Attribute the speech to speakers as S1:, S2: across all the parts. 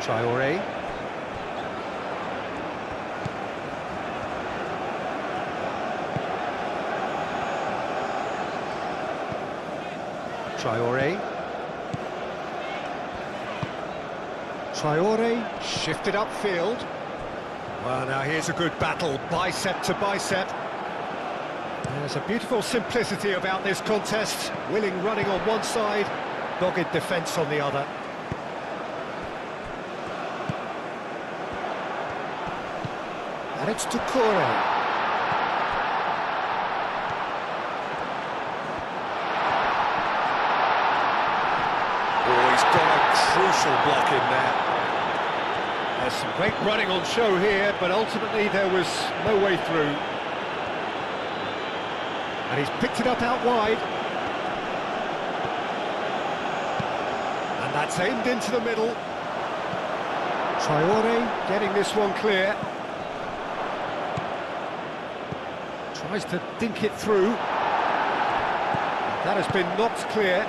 S1: Traore. Traore. Traore shifted upfield. Well, now here's a good battle, bicep to bicep. There's a beautiful simplicity about this contest. Willing running on one side, dogged defence on the other. And it's Doucouré. Oh, he's got a crucial block in there. There's some great running on show here, but ultimately there was no way through. And he's picked it up out wide. And that's aimed into the middle. Traore getting this one clear. Tries to dink it through. That has been knocked clear.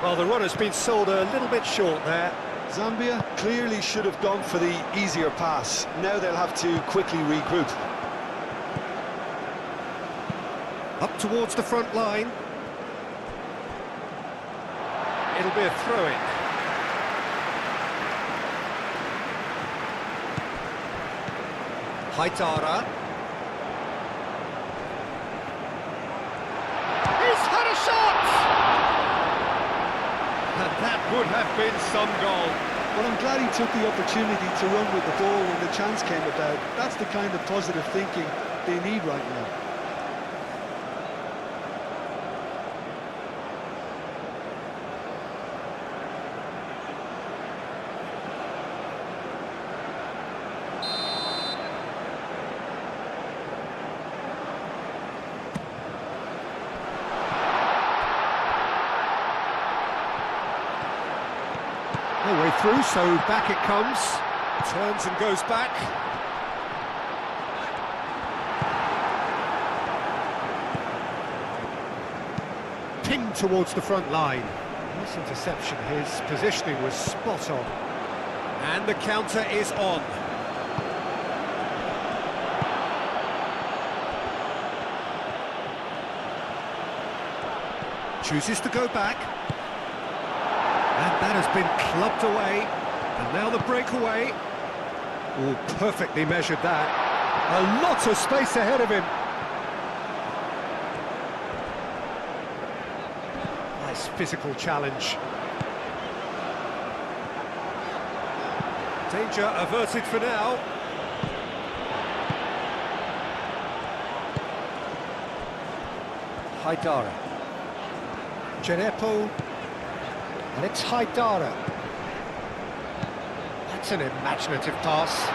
S1: Well, the run has been sold a little bit short there.
S2: Zambia clearly should have gone for the easier pass. Now they'll have to quickly regroup.
S1: Up towards the front line. It'll be a throw-in. Haidara. He's had a shot! And that would have been some goal.
S2: Well, I'm glad he took the opportunity to run with the ball when the chance came about. That's the kind of positive thinking they need right now.
S1: No way through, so back it comes. Turns and goes back. Pinged towards the front line. Nice interception, his positioning was spot on. And the counter is on. Chooses to go back. And that has been clubbed away, and now the breakaway. Oh, perfectly measured that. A lot of space ahead of him. Nice physical challenge. Danger averted for now. Haidara. Djenepo. And it's Haidara. That's an imaginative pass.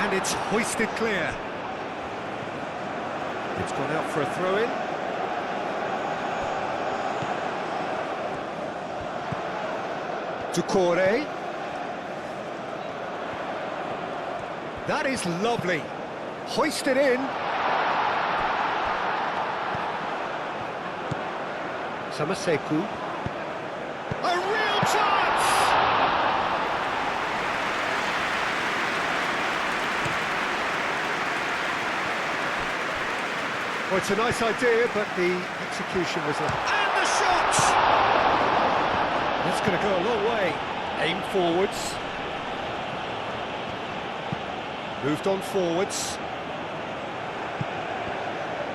S1: And it's hoisted clear. It's gone out for a throw-in. Doucouré. That is lovely. Hoisted in. Samaseku. A real chance! Well, it's a nice idea, but the execution was left. And the shot! That's going to go a long way. Aim forwards. Moved on forwards.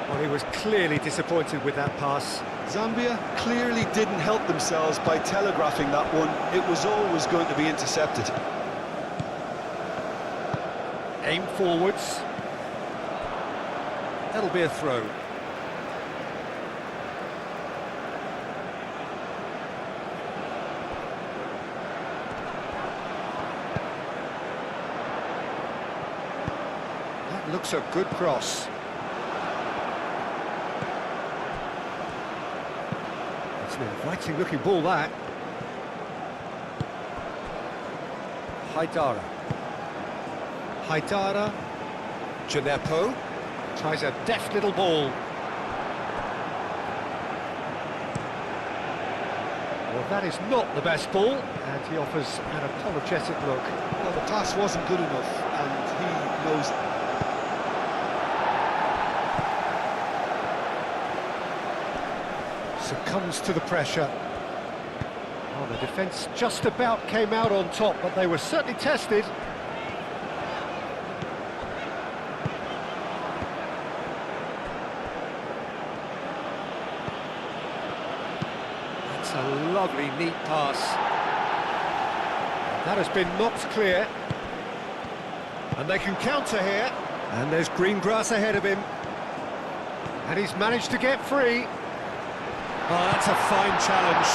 S1: Well, he was clearly disappointed with that pass.
S2: Zambia clearly didn't help themselves by telegraphing that one. It was always going to be intercepted.
S1: Aim forwards. That'll be a throw. That looks a good cross. It's an inviting looking ball, that. Haidara. Haidara. Djenepo. Tries a deft little ball. Well, Well, that is not the best ball, and he offers an apologetic look.
S2: Well, the pass wasn't good enough, and he knows.
S1: Succumbs to the pressure. Oh, the defence just about came out on top, but they were certainly tested. That's a lovely, neat pass. That has been knocked clear. And they can counter here. And there's green grass ahead of him. And he's managed to get free. Oh, that's a fine challenge.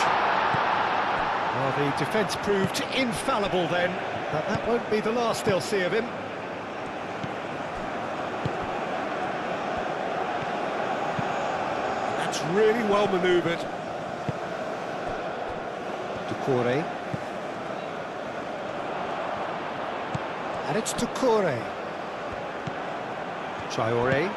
S1: Well, the defence proved infallible then, but that won't be the last they'll see of him. That's really well manoeuvred. Doucouré. And it's Doucouré. Traoré.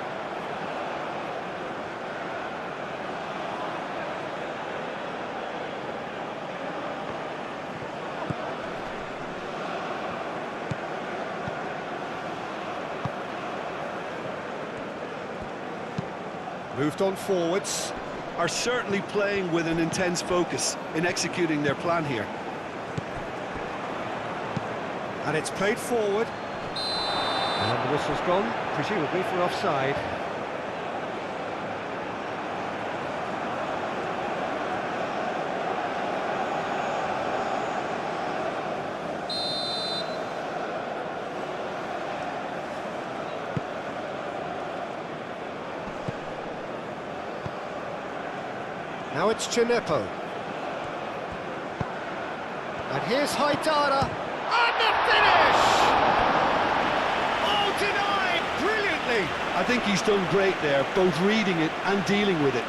S1: Moved on forwards.
S2: Are certainly playing with an intense focus in executing their plan here.
S1: And it's played forward. And the whistle's gone, presumably for offside. Now it's Chinepo. And here's Haidara. And the finish! Oh, denied brilliantly!
S2: I think he's done great there, both reading it and dealing with it.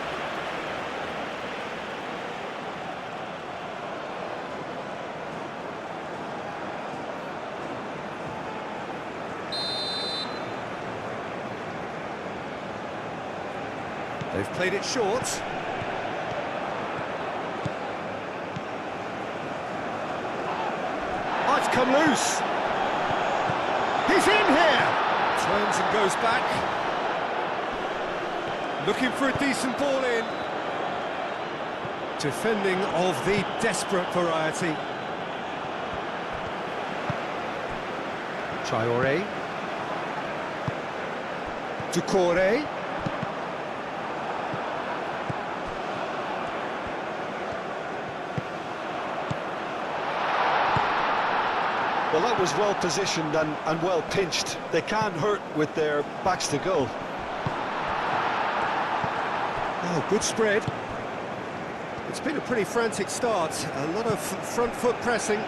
S1: They've played it short. Oh, it's come loose. He's in here. Turns and goes back. Looking for a decent ball in. Defending of the desperate variety. Traoré. Doucouré.
S2: Well, that was well positioned and well pinched. They can't hurt with their backs to goal.
S1: Oh, good spread. It's been a pretty frantic start. A lot of front foot pressing.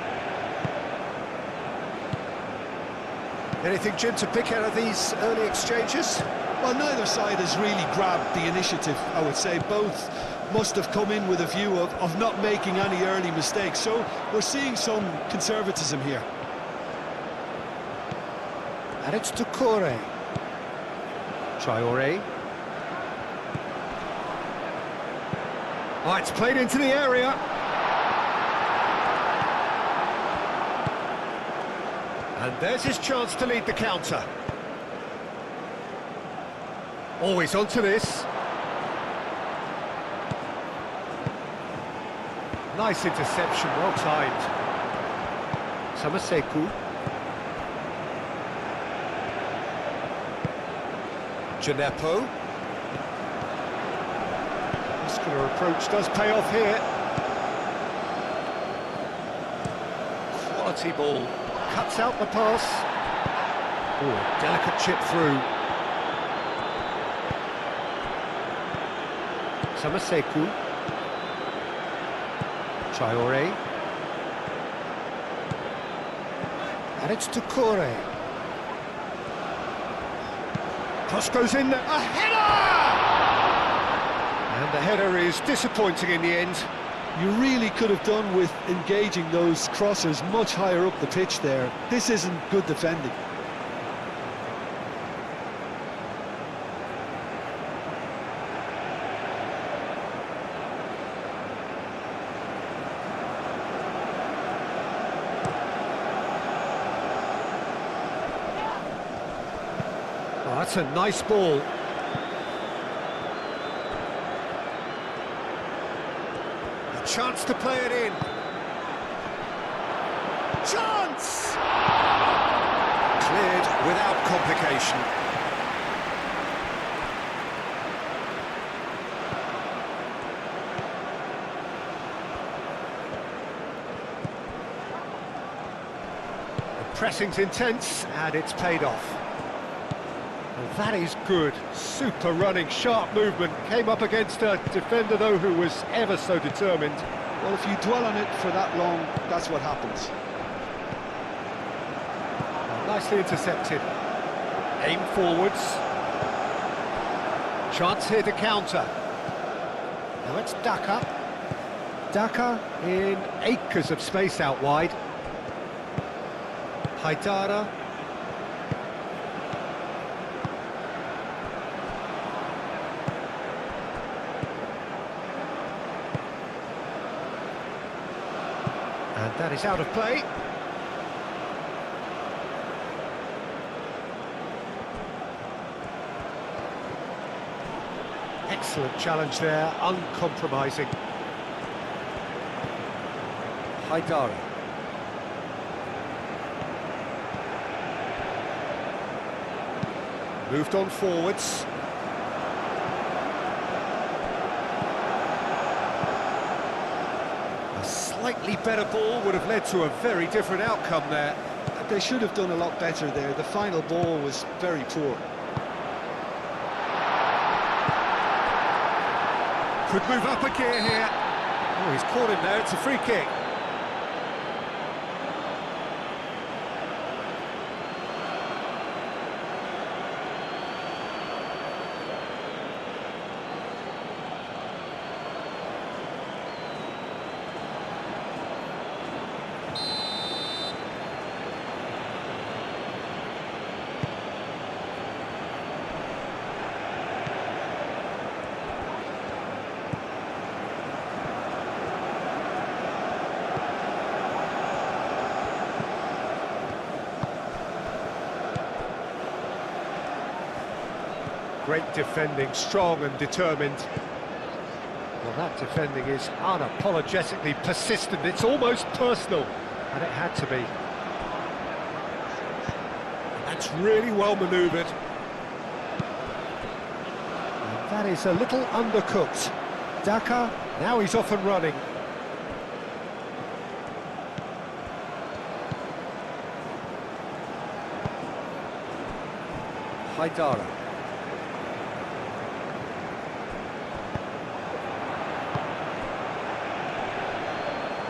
S1: Anything, Jim, to pick out of these early exchanges?
S2: Well, neither side has really grabbed the initiative, I would say. Both must have come in with a view of not making any early mistakes. So we're seeing some conservatism here.
S1: And it's Doucouré. Traoré. Oh, it's played into the area. And there's his chance to lead the counter. Always onto this. Nice interception, well timed. Samaseku. Chinepo. Muscular approach does pay off here. Quality ball. Cuts out the pass. Oh, delicate chip through. Samaseku. Traoré. And it's Doucouré. Cross goes in there. A header! And the header is disappointing in the end.
S2: You really could have done with engaging those crossers much higher up the pitch there. This isn't good defending.
S1: Oh, that's a nice ball. A chance to play it in. Chance! Cleared without complication. The pressing's intense and it's paid off. Well, that is good. Super running, sharp movement. Came up against a defender, though, who was ever so determined.
S2: Well, if you dwell on it for that long, that's what happens.
S1: Nicely intercepted. Aim forwards. Chance here to counter. Now it's Daka. Daka in acres of space out wide. Haidara. And that is out of play. Excellent challenge there, uncompromising. Haidara. Moved on forwards. A slightly better ball would have led to a very different outcome there.
S2: They should have done a lot better there. The final ball was very poor.
S1: Could move up a gear here. Oh, he's caught him there, it's a free kick. Great defending, strong and determined. Well, that defending is unapologetically persistent. It's almost personal, and it had to be. And that's really well manoeuvred. And that is a little undercooked. Daka, now he's off and running. Haidara.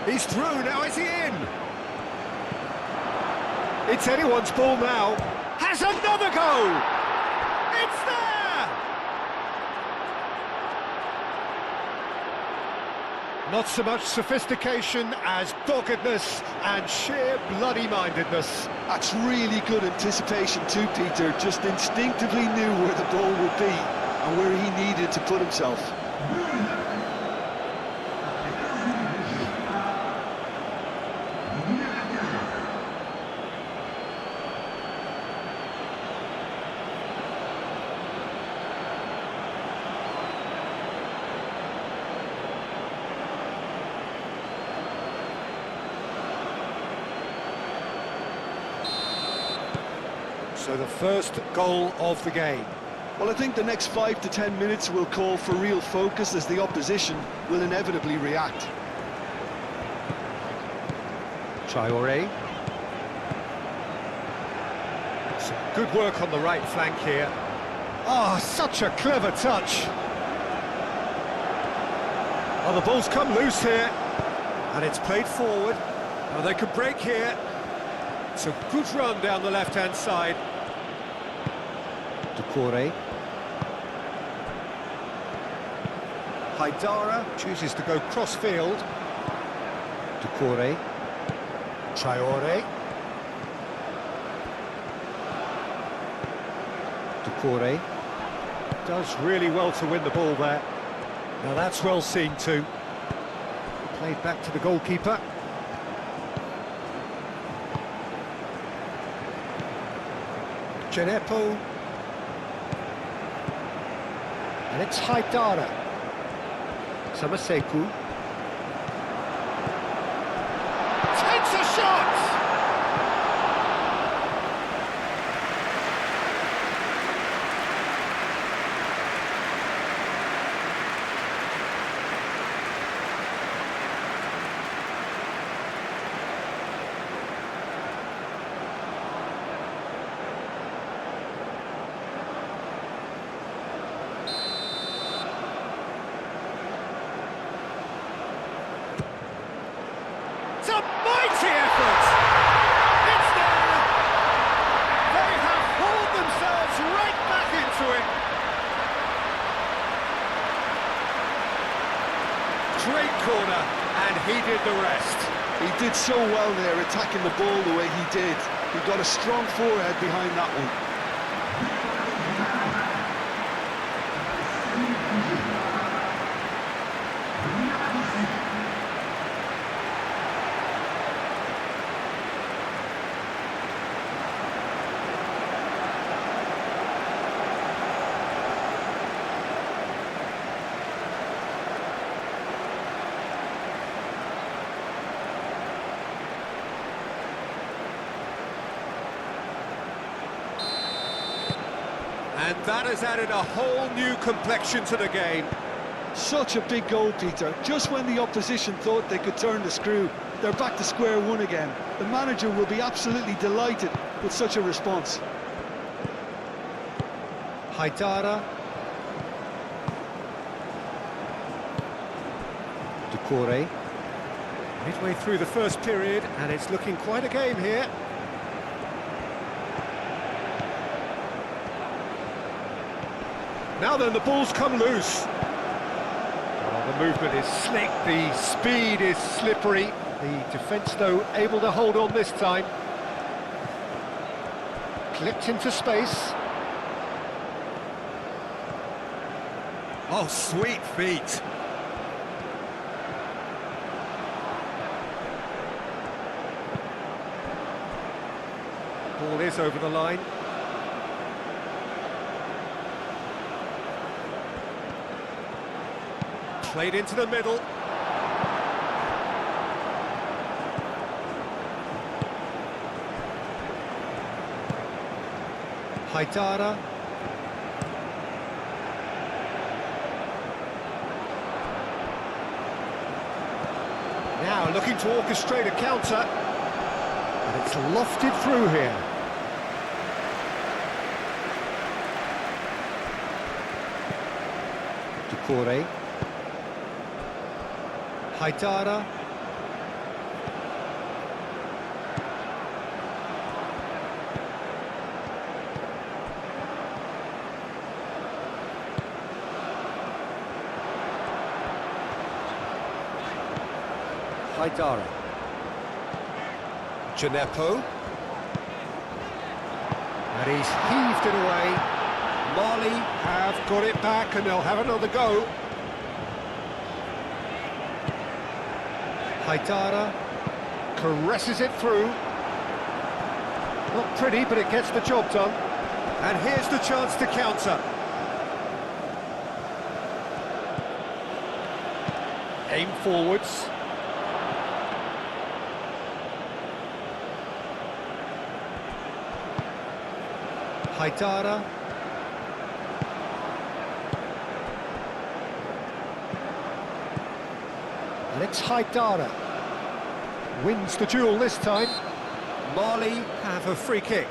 S1: He's through, now is he in? It's anyone's ball now. Has another go! It's there! Not so much sophistication as doggedness and sheer bloody-mindedness.
S2: That's really good anticipation too, Peter. Just instinctively knew where the ball would be and where he needed to put himself.
S1: So the first goal of the game.
S2: Well, I think the next 5 to 10 minutes will call for real focus as the opposition will inevitably react.
S1: Traoré. Some good work on the right flank here. Oh, such a clever touch. Oh, the ball's come loose here. And it's played forward. Oh, they could break here. It's a good run down the left-hand side. Doucouré. Haidara chooses to go cross-field. Doucouré. Traoré. Doucouré. Does really well to win the ball there. Now that's well seen too. Played back to the goalkeeper. Genepo. And it's Haidara. Samaseku. Takes a shot! It's a mighty effort! It's there! They have hauled themselves right back into it! Great corner, and he did the rest.
S2: He did so well there, attacking the ball the way he did. He got a strong forehead behind that one.
S1: And that has added a whole new complexion to the game.
S2: Such a big goal, Peter. Just when the opposition thought they could turn the screw, they're back to square one again. The manager will be absolutely delighted with such a response.
S1: Haidara. Decore. Midway through the first period, and it's looking quite a game here. Now then, the ball's come loose. Oh, the movement is slick, the speed is slippery. The defence, though, able to hold on this time. Clipped into space. Oh, sweet feet. Ball is over the line. Played into the middle. Haidara. Now looking to orchestrate a counter. And it's lofted through here. Decore. Haidara. Haidara. Gineppo. And he's heaved it away. Mali have got it back and they'll have another go. Haidara caresses it through. Not pretty, but it gets the job done. And here's the chance to counter. Aim forwards. Haidara. And it's Haidara. Wins the duel this time. Mali have a free kick.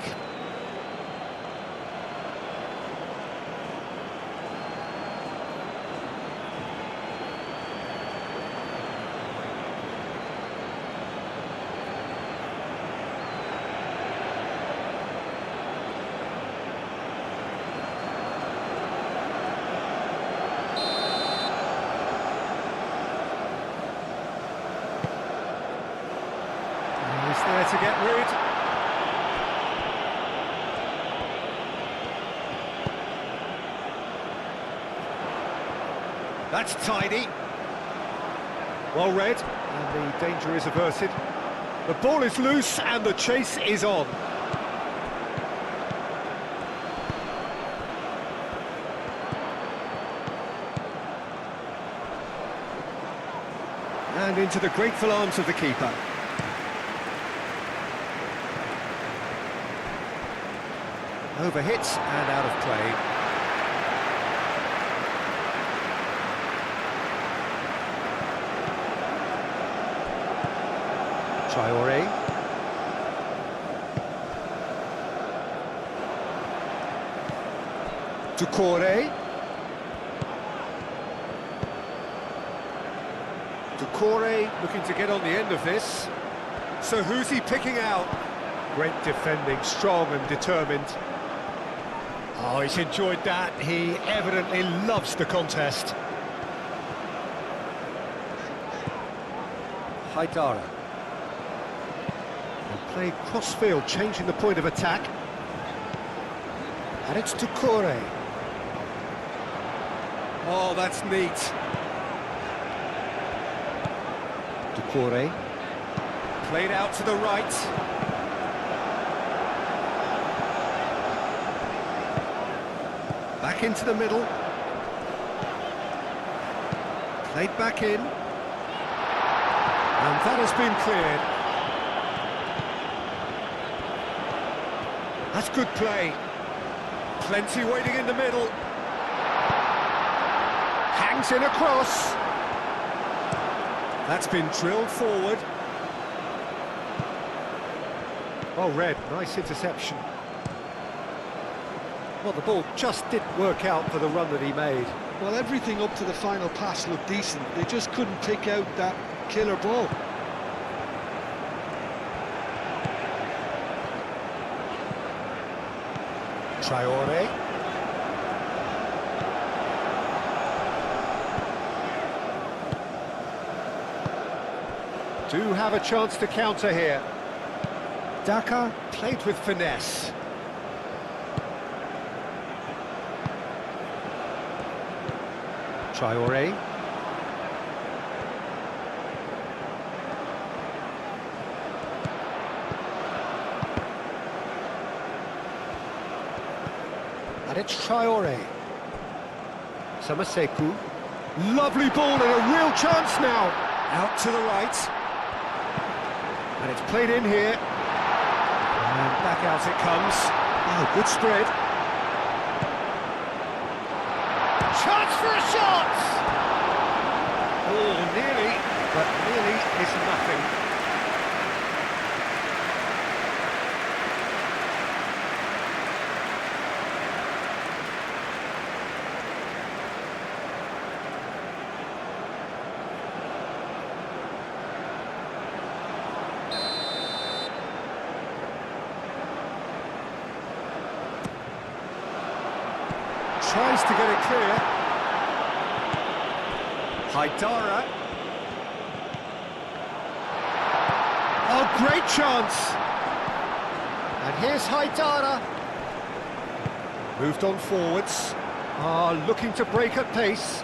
S1: There to get rid. That's tidy. Well read, and the danger is averted. The ball is loose and the chase is on. And into the grateful arms of the keeper. Overhits and out of play. Traoré. Doucouré. Doucouré looking to get on the end of this. So who's he picking out? Great defending, strong and determined. Oh, he's enjoyed that. He evidently loves the contest. Haidara. And played cross-field, changing the point of attack. And it's Doucouré. Oh, that's neat. Doucouré. Played out to the right. Back into the middle. Played back in. And that has been cleared. That's good play. Plenty waiting in the middle. Hangs in across. That's been drilled forward. Oh, Red, nice interception. Well, the ball just didn't work out for the run that he made.
S2: Well, everything up to the final pass looked decent. They just couldn't pick out that killer ball.
S1: Traoré. Do have a chance to counter here. Daka played with finesse. Traoré. And it's Traoré. Samaseku. Lovely ball and a real chance now. Out to the right. And it's played in here. And back out it comes. Oh, good spread. Chance for a shot! Oh, nearly, but nearly is nothing. Tries to get it clear. Haidara. Oh, great chance! And here's Haidara. Moved on forwards. Looking to break at pace.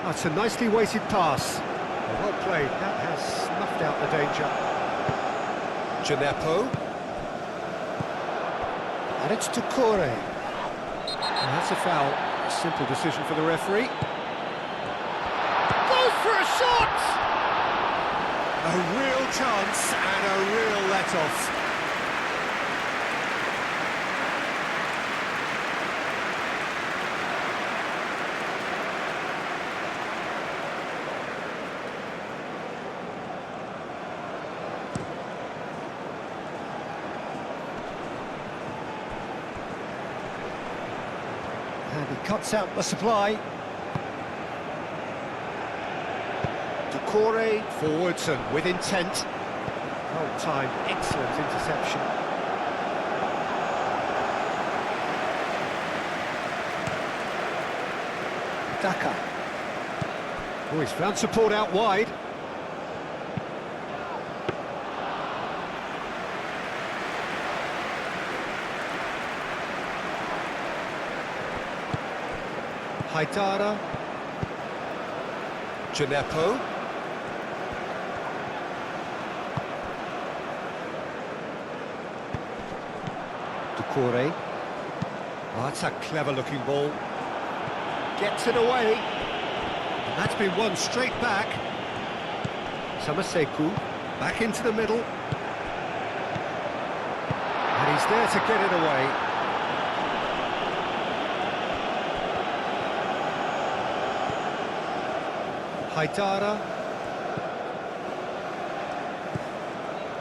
S1: That's a nicely weighted pass. Well played, that has snuffed out the danger. Gineppo. And it's Doucouré. And that's a foul. A simple decision for the referee. Goes for a shot! A real chance and a real let-off. And he cuts out the supply. Doucouré forwards and with intent. Well timed, excellent interception. Daka. Oh, he's found support out wide. Haidara. Gineppo. Doucouré. Oh, that's a clever looking ball. Gets it away. That's been won straight back. Samaseku, back into the middle. And he's there to get it away. Haidara.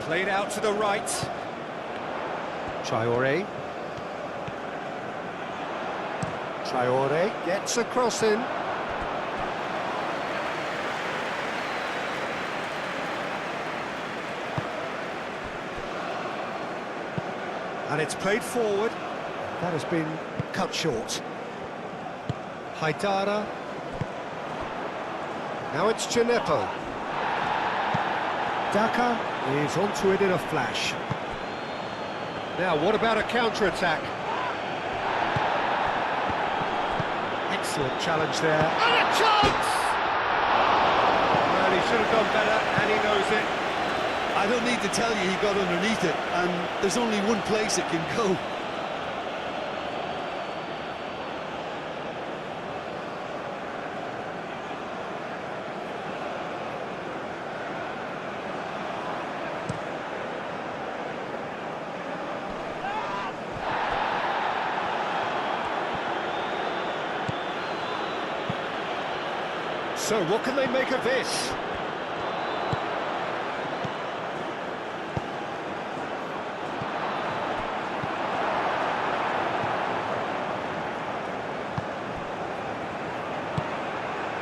S1: Played out to the right. Traore. Traore gets a cross in. And it's played forward. That has been cut short. Haidara. Now it's Djenepo. Daka is onto it in a flash. Now, what about a counter-attack? Excellent challenge there. And a chance! Well, he should have done better, and he knows it.
S2: I don't need to tell you he got underneath it, and there's only one place it can go.
S1: So, what can they make of this?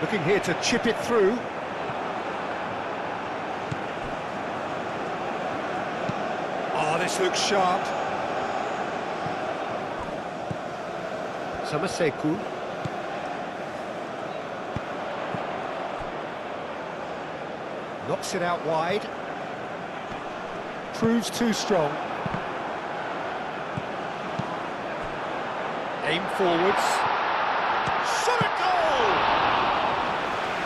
S1: Looking here to chip it through. Oh, this looks sharp. Samaseku. Knocks it out wide. Proves too strong. Aim forwards. Shot a goal!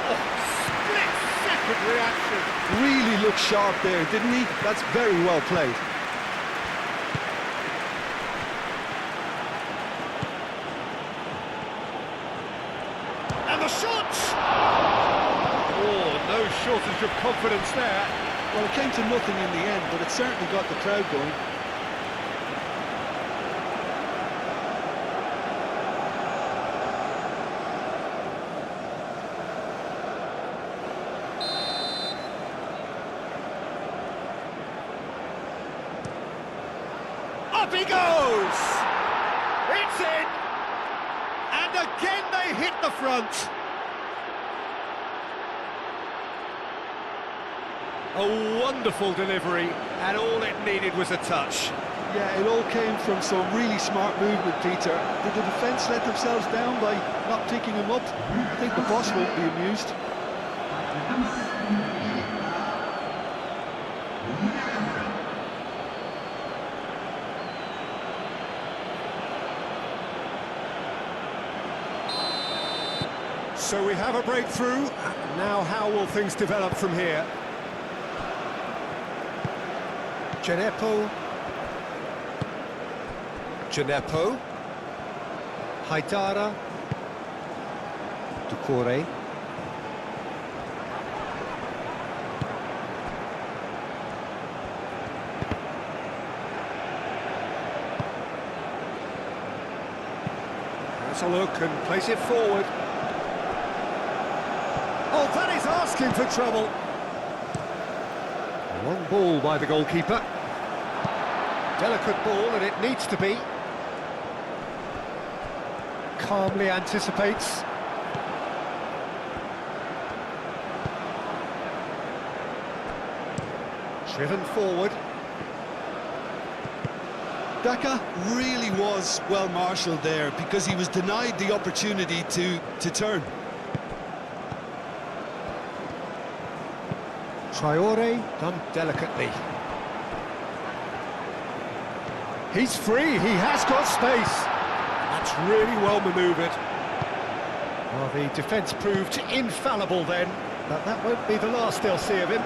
S1: Oh, split-second reaction.
S2: Really looked sharp there, didn't he? That's very well played.
S1: And the shot! Oh, no shortage of confidence there.
S2: Well, it came to nothing in the end, but it certainly got the crowd going.
S1: Up he goes! It's in! And again they hit the front. A wonderful delivery, and all it needed was a touch.
S2: Yeah, it all came from some really smart movement, Peter. Did the defence let themselves down by not picking him up? I think the boss won't be amused.
S1: So we have a breakthrough. Now how will things develop from here? Djenepo. Djenepo. Haidara. Doucouré. Has a look and plays it forward. Oh, that is asking for trouble. A long ball by the goalkeeper. Delicate ball, and it needs to be. Calmly anticipates. Driven forward.
S2: Daka really was well marshalled there because he was denied the opportunity to turn.
S1: Traore done delicately. He's free, he has got space. That's really well manoeuvred. Well, the defence proved infallible then, but that won't be the last they'll see of him.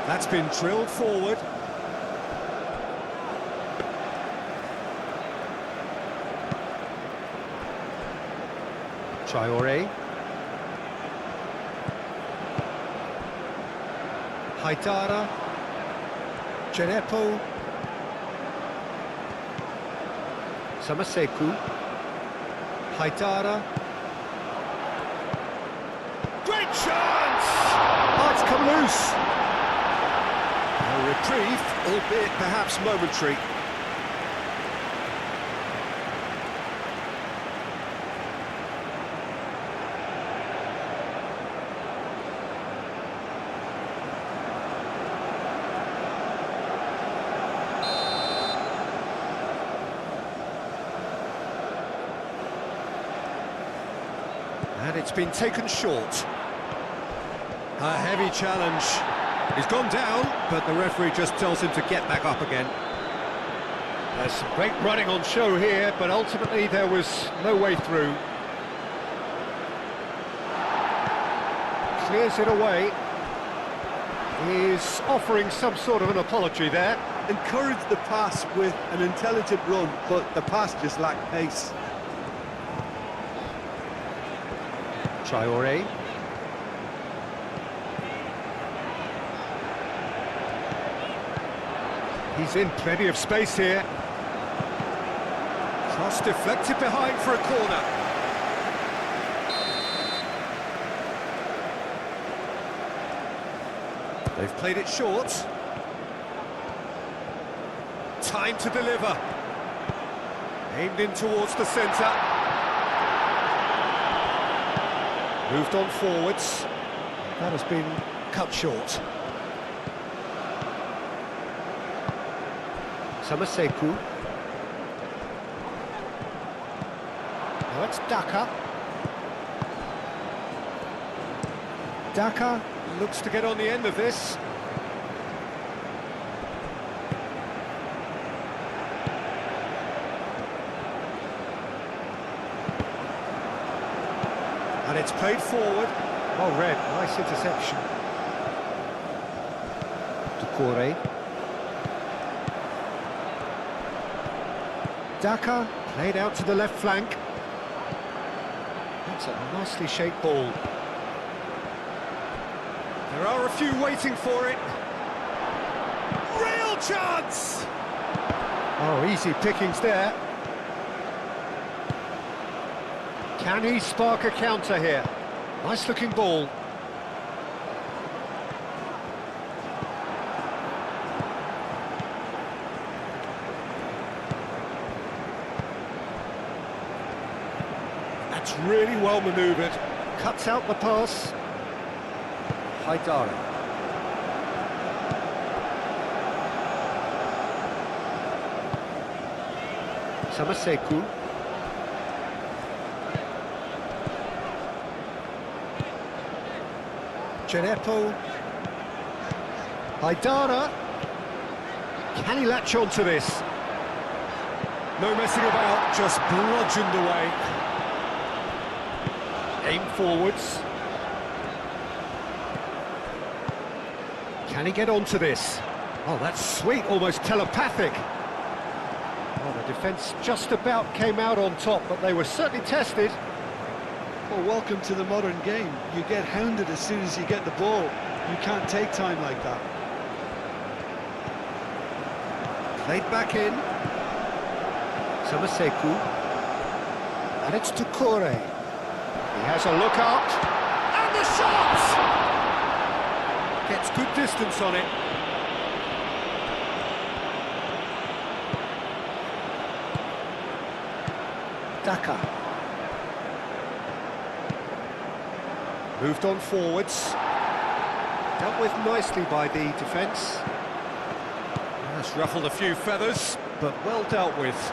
S1: That's been drilled forward. Traore. Haidara. Jerepo. Samaseku. Haidara. Great chance! Oh, it's come loose. A reprieve, albeit perhaps momentary. And it's been taken short. A heavy challenge. He's gone down, but the referee just tells him to get back up again. There's some great running on show here, but ultimately there was no way through. Clears it away. He's offering some sort of an apology there.
S2: Encouraged the pass with an intelligent run, but the pass just lacked pace.
S1: Traore. He's in plenty of space here. Cross deflected behind for a corner. They've played it short. Time to deliver. Aimed in towards the centre. Moved on forwards. That has been cut short. Samaseku. Now it's Daka. Daka looks to get on the end of this. And it's played forward. Well read, nice interception. Doucouré. Daka played out to the left flank. That's a nicely shaped ball. There are a few waiting for it. Real chance! Oh, easy pickings there. Can he spark a counter here? Nice looking ball. That's really well manoeuvred. Cuts out the pass. Haidara. Samaseku. Jerepo. Haidara. Can he latch on to this? No messing about, just bludgeoned away. Aim forwards. Can he get onto this? Oh, that's sweet, almost telepathic. Oh, the defence just about came out on top, but they were certainly tested.
S2: Well, welcome to the modern game. You get hounded as soon as you get the ball. You can't take time like that.
S1: Played back in. Samaseku. And it's Doucouré. He has a look out. And the shot! Gets good distance on it. Daka. Moved on forwards. Dealt with nicely by the defence. That's ruffled a few feathers, but well dealt with.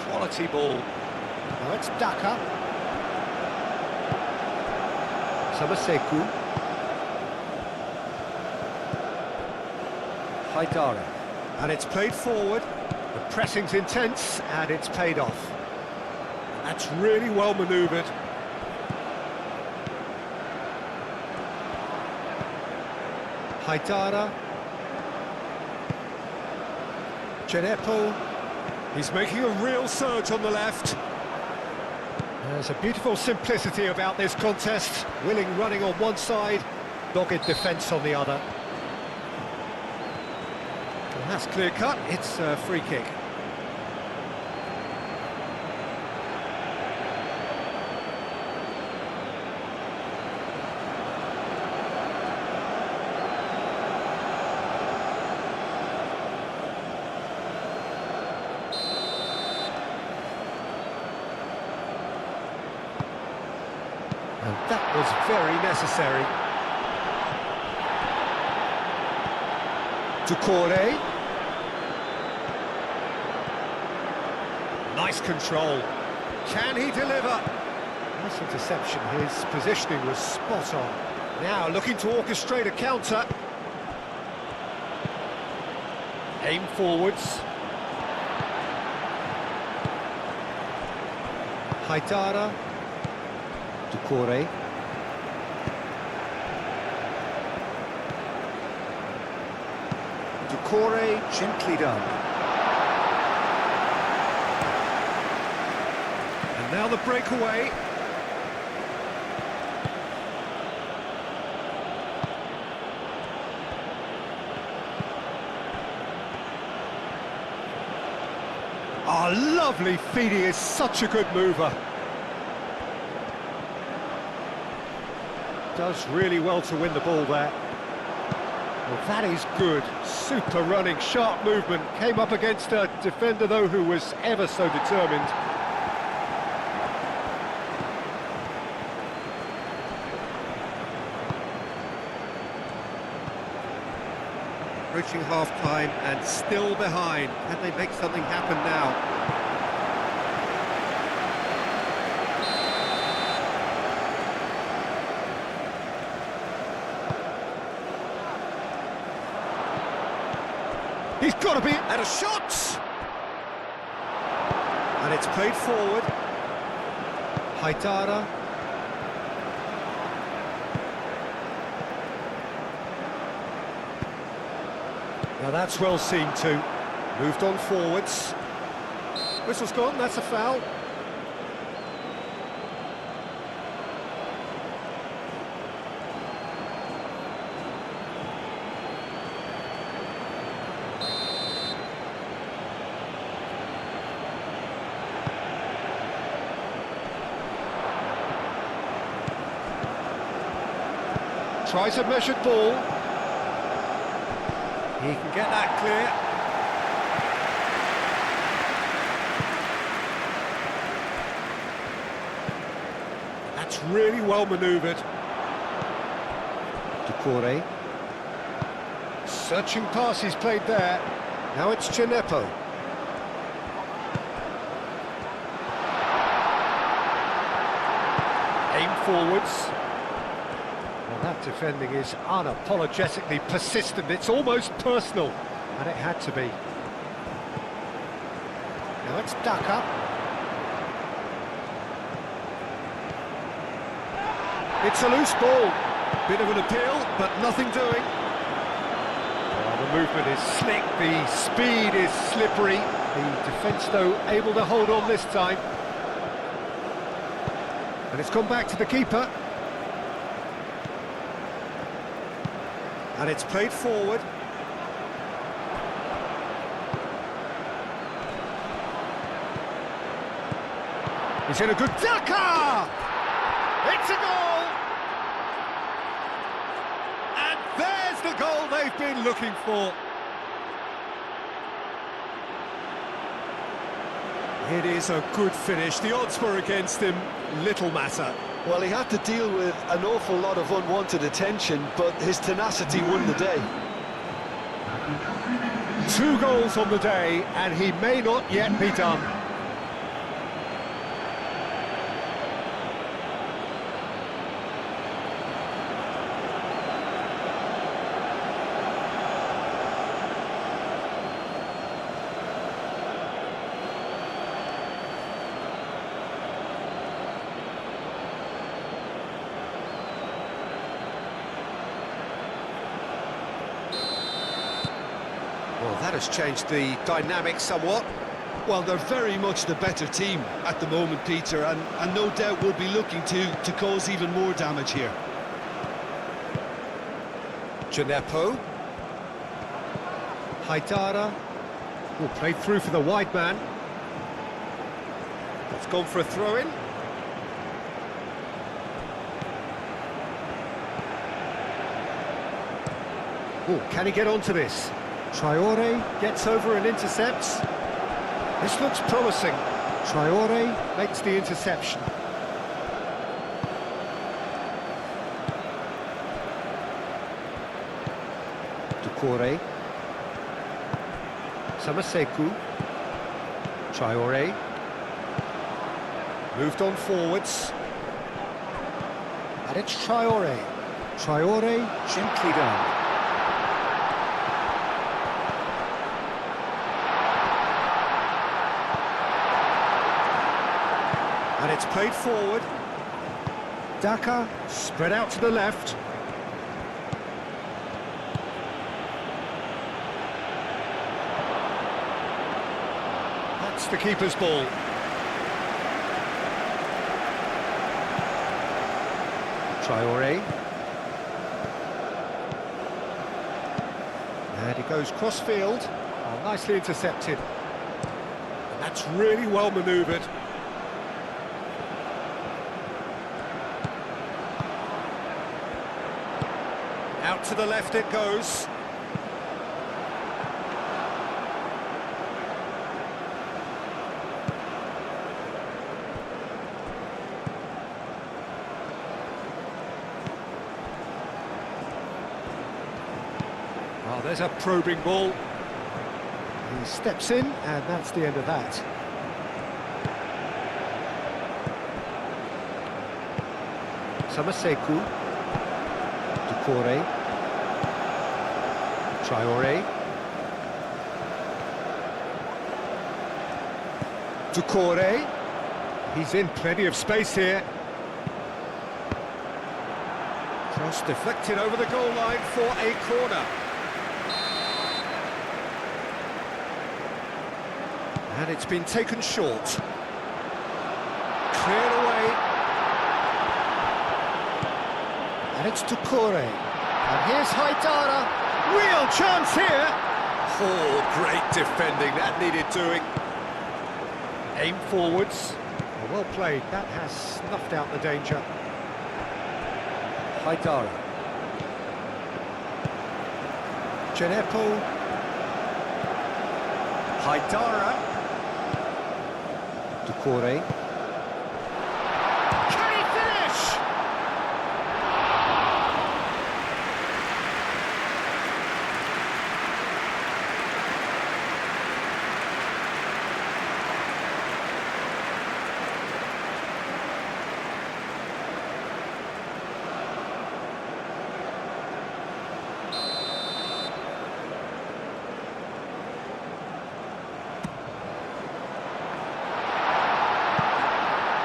S1: Quality ball. Now it's Daka. Samaseku. Haidara. And it's played forward. The pressing's intense, and it's paid off. That's really well manoeuvred. Haidara. Genepo. He's making a real surge on the left. There's a beautiful simplicity about this contest. Willing running on one side, dogged defence on the other. Well, that's clear cut, it's a free kick. And that was very necessary. Doucouré. Nice control. Can he deliver? Nice interception. His positioning was spot on. Now looking to orchestrate a counter. Aim forwards. Haidara. Doucouré. Doucouré, gently done. And now the breakaway. Oh, lovely feed, he is such a good mover. Does really well to win the ball there. Well, that is good. Super running, sharp movement. Came up against a defender, though, who was ever so determined. Approaching half-time and still behind. Can they make something happen now? He's got to be at a shot! And it's played forward. Haidara. Now that's well seen too. Moved on forwards. Whistle's gone, that's a foul. Tries a measured ball. He can get that clear. That's really well manoeuvred. Doucouré. Searching pass he's played there. Now it's Genepo. Aim forwards. Well, that defending is unapologetically persistent. It's almost personal, and it had to be. Now it's Daka. It's a loose ball. Bit of an appeal, but nothing doing. Well, the movement is slick, the speed is slippery. The defence, though, able to hold on this time. And it's gone back to the keeper. And it's played forward. He's in a good Daka! It's a goal! And there's the goal they've been looking for. It is a good finish. The odds were against him, little matter.
S2: Well, he had to deal with an awful lot of unwanted attention, but his tenacity won the day.
S1: 2 goals on the day, and he may not yet be done. That has changed the dynamic somewhat.
S2: Well, they're very much the better team at the moment, Peter, and no doubt will be looking to cause even more damage here.
S1: Gineppo. Haidara. Oh, played through for the wide man. It's gone for a throw-in. Oh, can he get onto this? Traore gets over and intercepts. This looks promising. Traore makes the interception. Doucouré. Samaseku. Traore. Moved on forwards. And it's Traore. Traore gently done. And it's played forward. Daka spread out to the left. That's the keeper's ball. Traore. And he goes cross-field. Oh, nicely intercepted. And that's really well manoeuvred. Out to the left it goes. Oh, there's a probing ball. He steps in, and that's the end of that. Samaseku. Doucouré. Traore. Doucouré. He's in plenty of space here. Cross deflected over the goal line for a corner. And it's been taken short. Cleared away. And it's Doucouré. And here's Haidara. Real chance here. Oh, great defending. That needed doing. Aim forwards. Oh, well played. That has snuffed out the danger. Haidara. Gineppo. Haidara. Doucouré. Can he finish?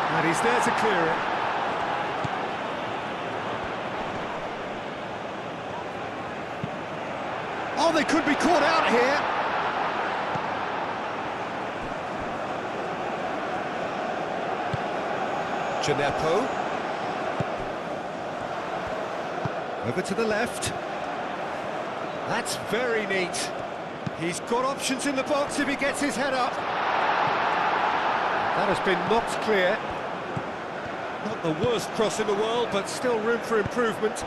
S1: And he's there to clear it. Oh, they could be caught out here. Gineppo. Over to the left. That's very neat. He's got options in the box if he gets his head up. That has been knocked clear. Not the worst cross in the world, but still room for improvement.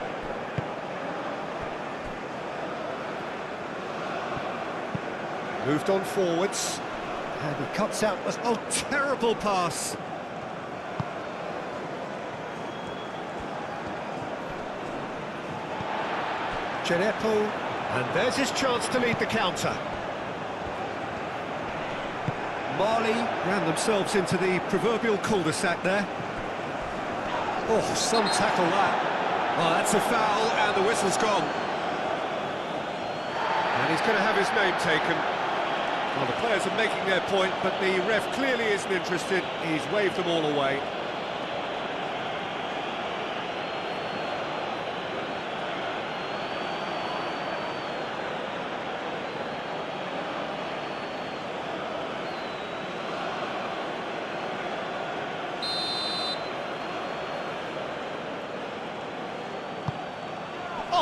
S1: Moved on forwards. And he cuts out. Oh, terrible pass. Gineppo. And there's his chance to lead the counter. Mali ran themselves into the proverbial cul-de-sac there. Oh, some tackle that. Well, that's a foul, and the whistle's gone. And he's going to have his name taken. Well, the players are making their point, but the ref clearly isn't interested. He's waved them all away.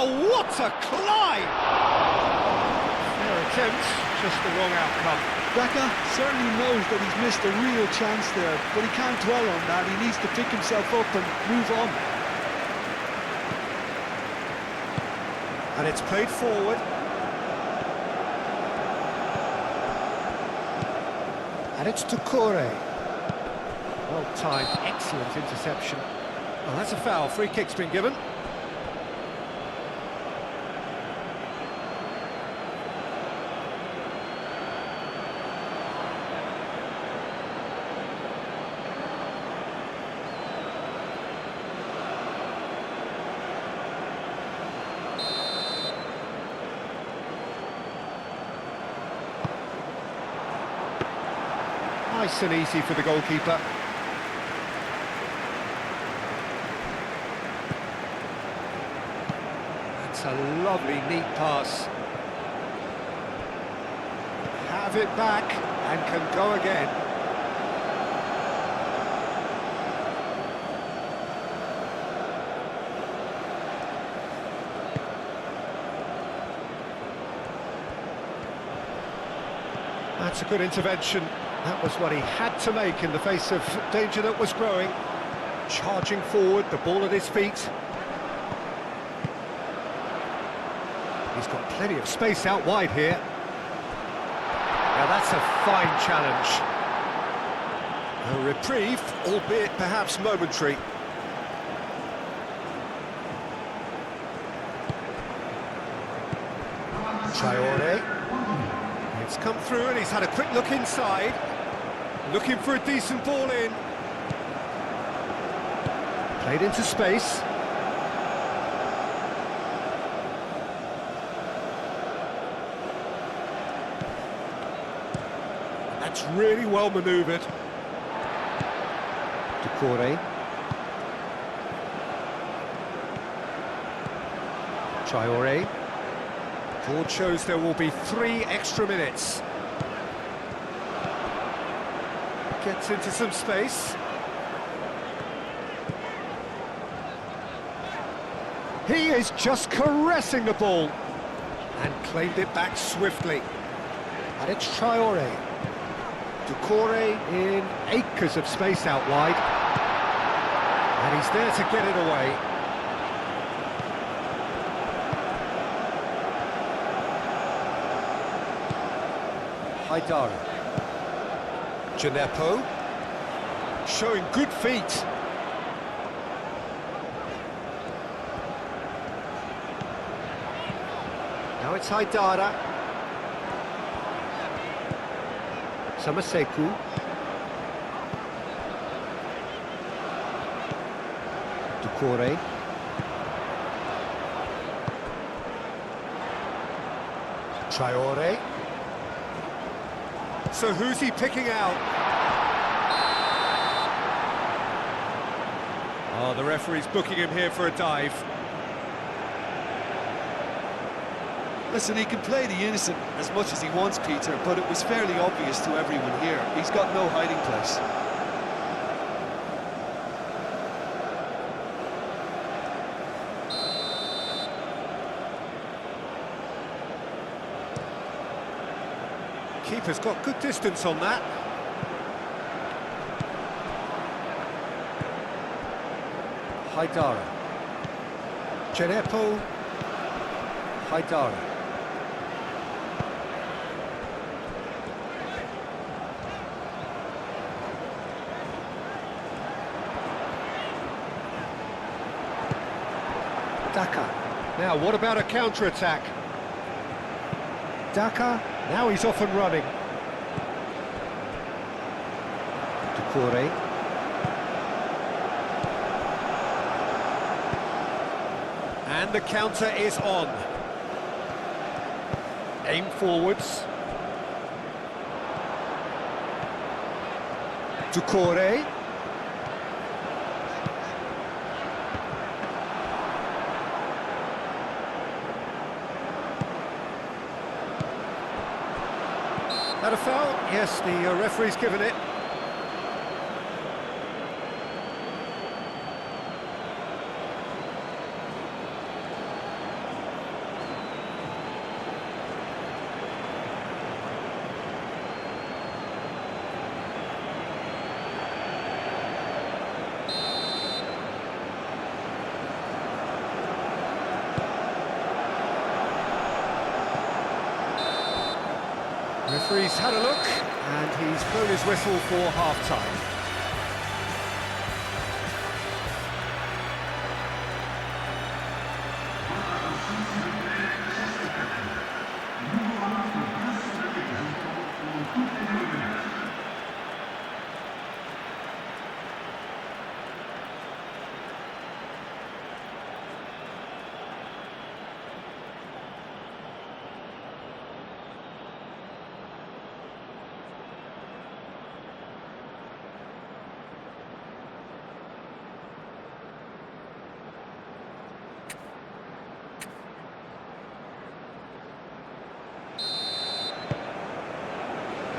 S1: Oh, what a climb! Fair attempt, just the wrong outcome.
S2: Daka certainly knows that he's missed a real chance there, but he can't dwell on that. He needs to pick himself up and move on.
S1: And it's played forward. And it's Tukore. Well timed, excellent interception. Well, that's a foul. Free kick's been given. Nice and easy for the goalkeeper. That's a lovely, neat pass. Have it back and can go again. That's a good intervention. That was what he had to make in the face of danger that was growing. Charging forward, the ball at his feet. He's got plenty of space out wide here. Now that's a fine challenge. A reprieve, albeit perhaps momentary. Traore. It's come through and he's had a quick look inside. Looking for a decent ball in. Played into space. That's really well manoeuvred. Tukore. Traore. Board shows there will be 3 extra minutes. Gets into some space. He is just caressing the ball and claimed it back swiftly. And it's Traore. Tukore in acres of space out wide. And he's there to get it away. Haidara. Gineppo. Showing good feet. Now it's Haidara. Samaseku. Tukore. Traore. So who's he picking out? Oh, the referee's booking him here for a dive.
S2: Listen, he can play the innocent as much as he wants, Peter, but it was fairly obvious to everyone here. He's got no hiding place.
S1: Keeper's got good distance on that. Haidara. Gineppo. Haidara. Daka. Now, what about a counter-attack? Daka, now he's off and running. Tukore. And the counter is on. Aim forwards. Tukore. That a foul? Yes, the referee's given it. Referee's had a look, and he's blown his whistle for half-time.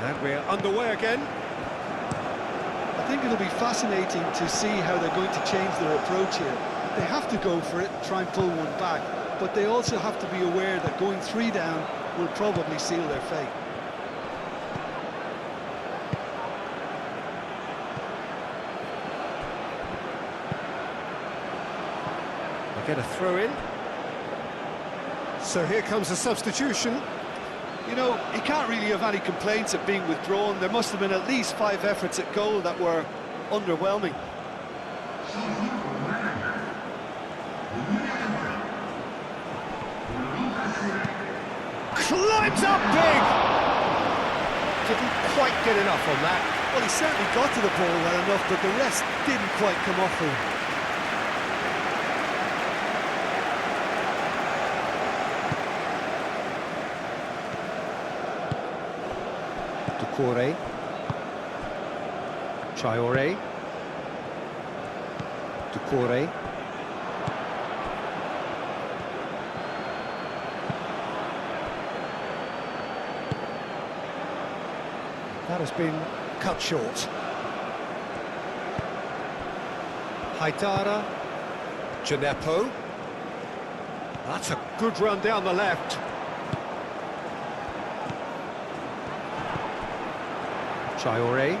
S1: And we're underway again.
S2: I think it'll be fascinating to see how they're going to change their approach here. They have to go for it, try and pull one back, but they also have to be aware that going 3 down will probably seal their fate.
S1: They get a throw in. So here comes a substitution.
S2: You know, he can't really have any complaints at being withdrawn. There must have been at least 5 efforts at goal that were underwhelming.
S1: Climbs up big! Didn't quite get enough on that.
S2: Well, he certainly got to the ball well enough, but the rest didn't quite come off for him.
S1: Doucouré, Traoré, Doucouré, that has been cut short. Haidara, Gineppo, that's a good run down the left. Traoré.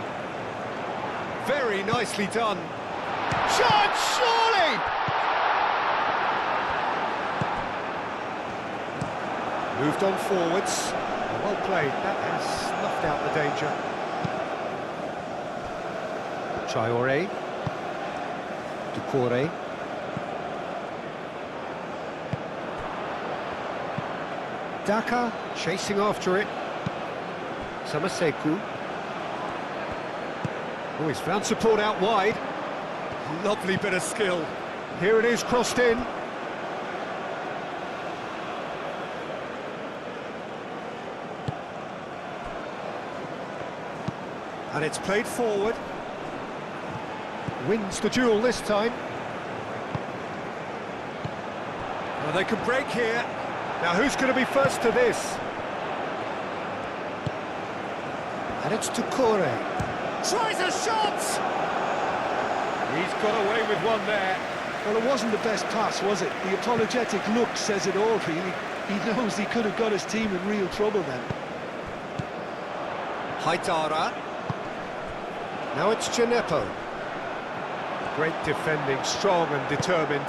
S1: Very nicely done. Chance, surely! Moved on forwards. Well played. That has snuffed out the danger. Traoré. Doucouré. Daka chasing after it. Samaseku. Oh, he's found support out wide. Lovely bit of skill. Here it is, crossed in. And it's played forward. Wins the duel this time. Well, they can break here. Now, who's going to be first to this? And it's Doucouré. Tries a shot! He's got away with one there.
S2: Well, it wasn't the best pass, was it? The apologetic look says it all, really. He knows he could have got his team in real trouble then.
S1: Haidara. Now it's Gineppo. Great defending, strong and determined.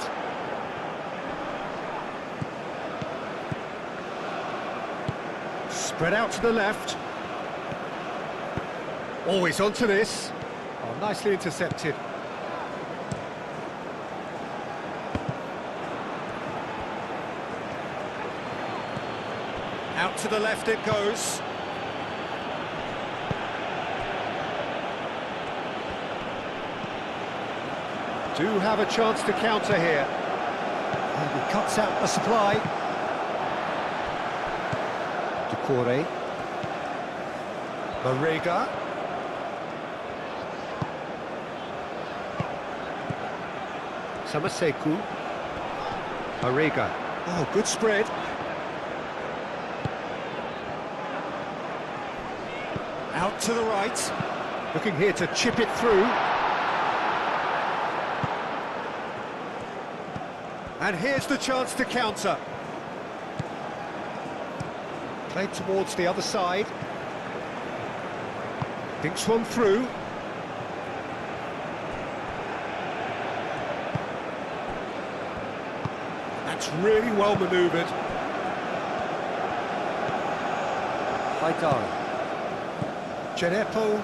S1: Spread out to the left. Always onto this. Oh, nicely intercepted. Out to the left it goes. Do have a chance to counter here. And he cuts out the supply. Doucouré. Marega. Samaseku. Marega. Oh, good spread. Out to the right. Looking here to chip it through. And here's the chance to counter. Played towards the other side. Thinks one through. That's really well manoeuvred. Haidara. Genepo.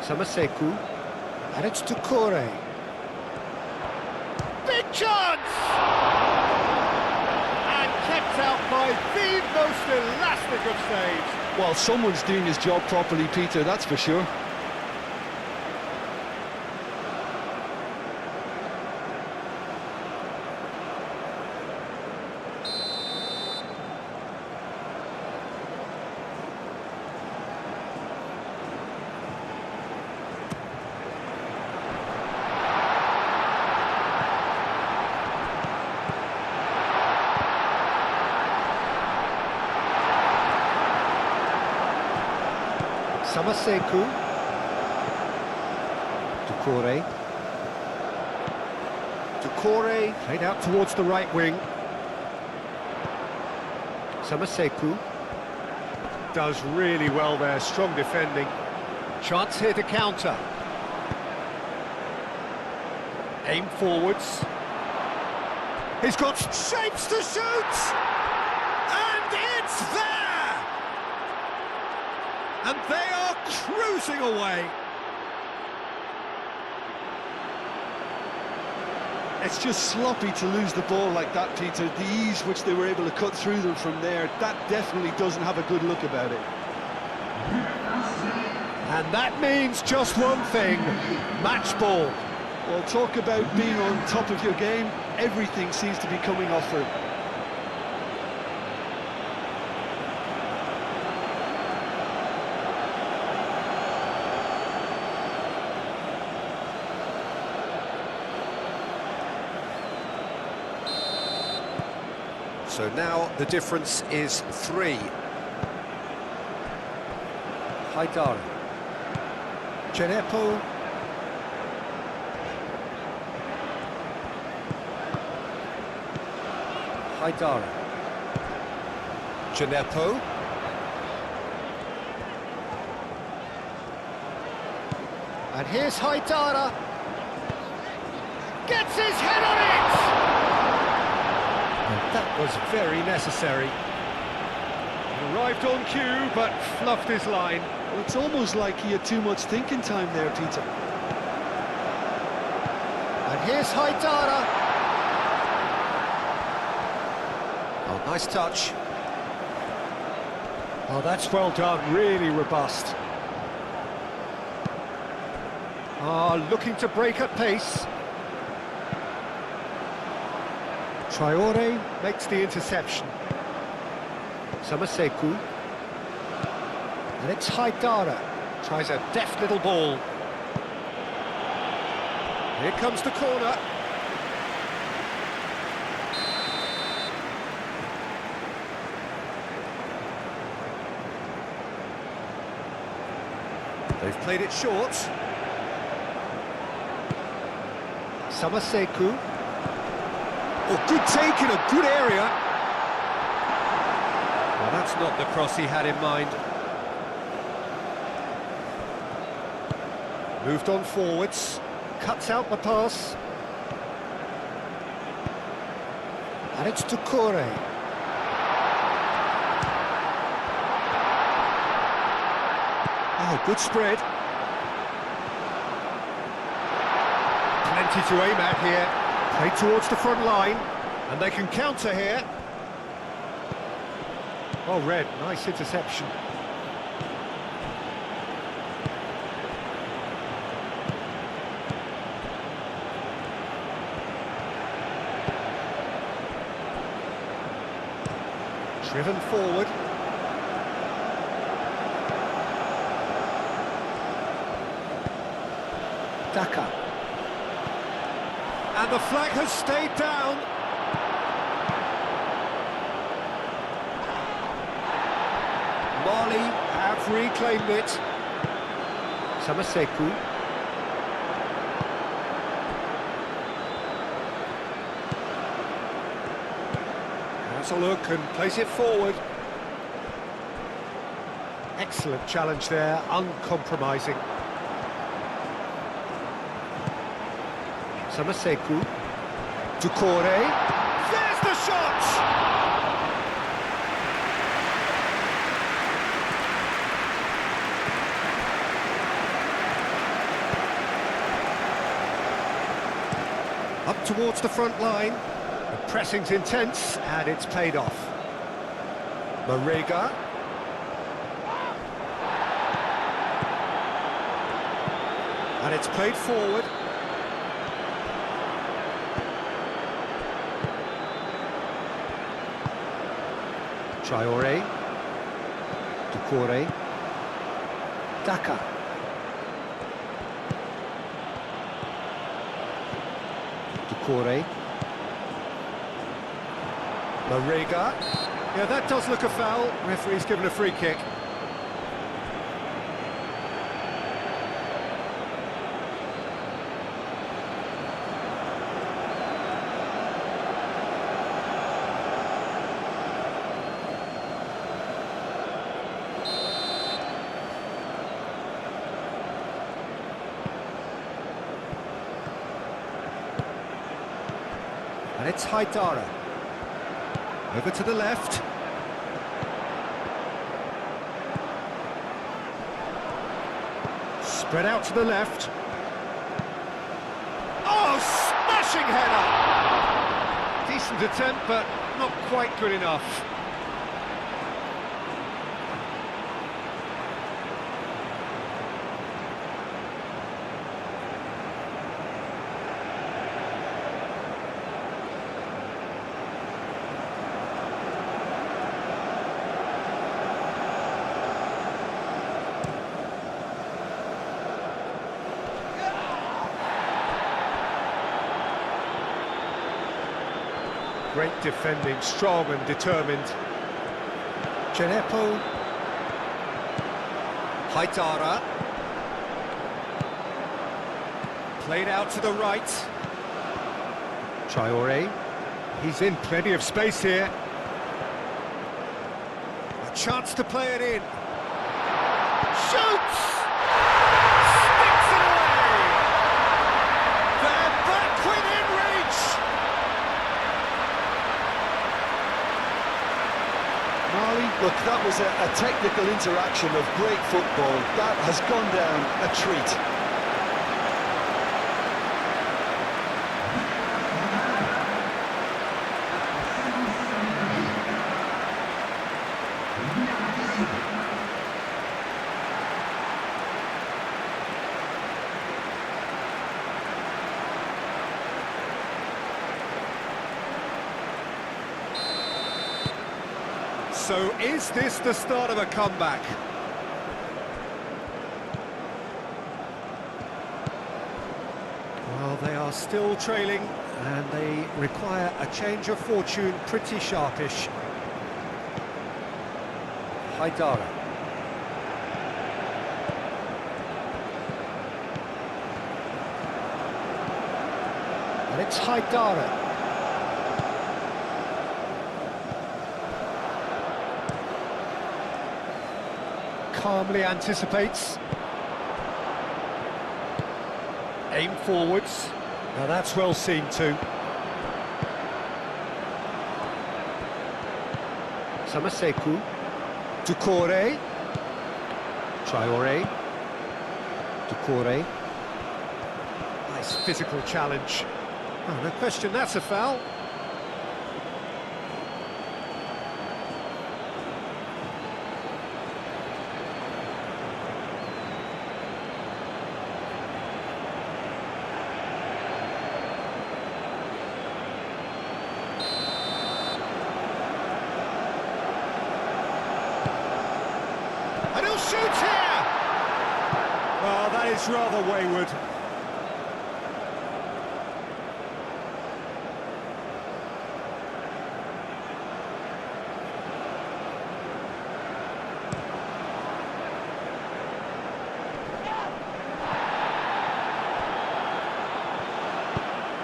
S1: Samaseku. And it's Doucouré. Big chance! And kept out by the most elastic of saves.
S2: Well, someone's doing his job properly, Peter, that's for sure.
S1: Samaseku. Doucouré. Doucouré played out towards the right wing. Samaseku does really well there, strong defending. Chance here to counter. Aim forwards. He's got shapes to shoot! And it's there! And they are cruising away.
S2: It's just sloppy to lose the ball like that, Peter. The ease which they were able to cut through them from there, that definitely doesn't have a good look about it.
S1: And that means just one thing, match ball.
S2: Well, talk about being on top of your game. Everything seems to be coming off for him.
S1: So now the difference is 3. Haidara. Genepo. Haidara. Genepo. And here's Haidara. Gets his head on it! And that was very necessary. Arrived on cue, but fluffed his line.
S2: Well, it's almost like he had too much thinking time there, Peter.
S1: And here's Haidara. Oh, nice touch. Oh, that's well done, really robust. Looking to break at pace. Traoré makes the interception. Samaseku. And it's Haidara. Tries a deft little ball. Here comes the corner. They've played it short. Samaseku. Oh, good take in a good area. Well, that's not the cross he had in mind. Moved on forwards. Cuts out the pass. And it's Doucouré. Oh, good spread. Plenty to aim at here. Play towards the front line, and they can counter here. Oh, Red, nice interception. Driven forward. Daka. And the flag has stayed down. Mali have reclaimed it. Samaseku. Has a look and plays it forward. Excellent challenge there, uncompromising. Samaseku. Doucouré. There's the shot! towards the front line. The pressing's intense, and it's paid off. Marega. And it's played forward. Traoré. Doucouré. Daka. Doucouré. Marega. Yeah, that does look a foul. Referee's given a free kick. And it's Haidara. Over to the left. Spread out to the left. Oh, smashing header! Decent attempt, but not quite good enough. Great defending, strong and determined. Djenepo. Haidara. Played out to the right. Traoré. He's in plenty of space here. A chance to play it in. Shoots! Sticks it away! They're back within reach!
S2: Look, that was a technical interaction of great football. That has gone down a treat.
S1: So is this the start of a comeback? Well, they are still trailing, and they require a change of fortune pretty sharpish. Haidara. And it's Haidara. Calmly anticipates. Aim forwards. Now that's well seen too. Samaseku. Doucouré. Traoré. Doucouré. Nice physical challenge. Oh, no question, that's a foul. And he'll shoot here! Well, that is rather wayward.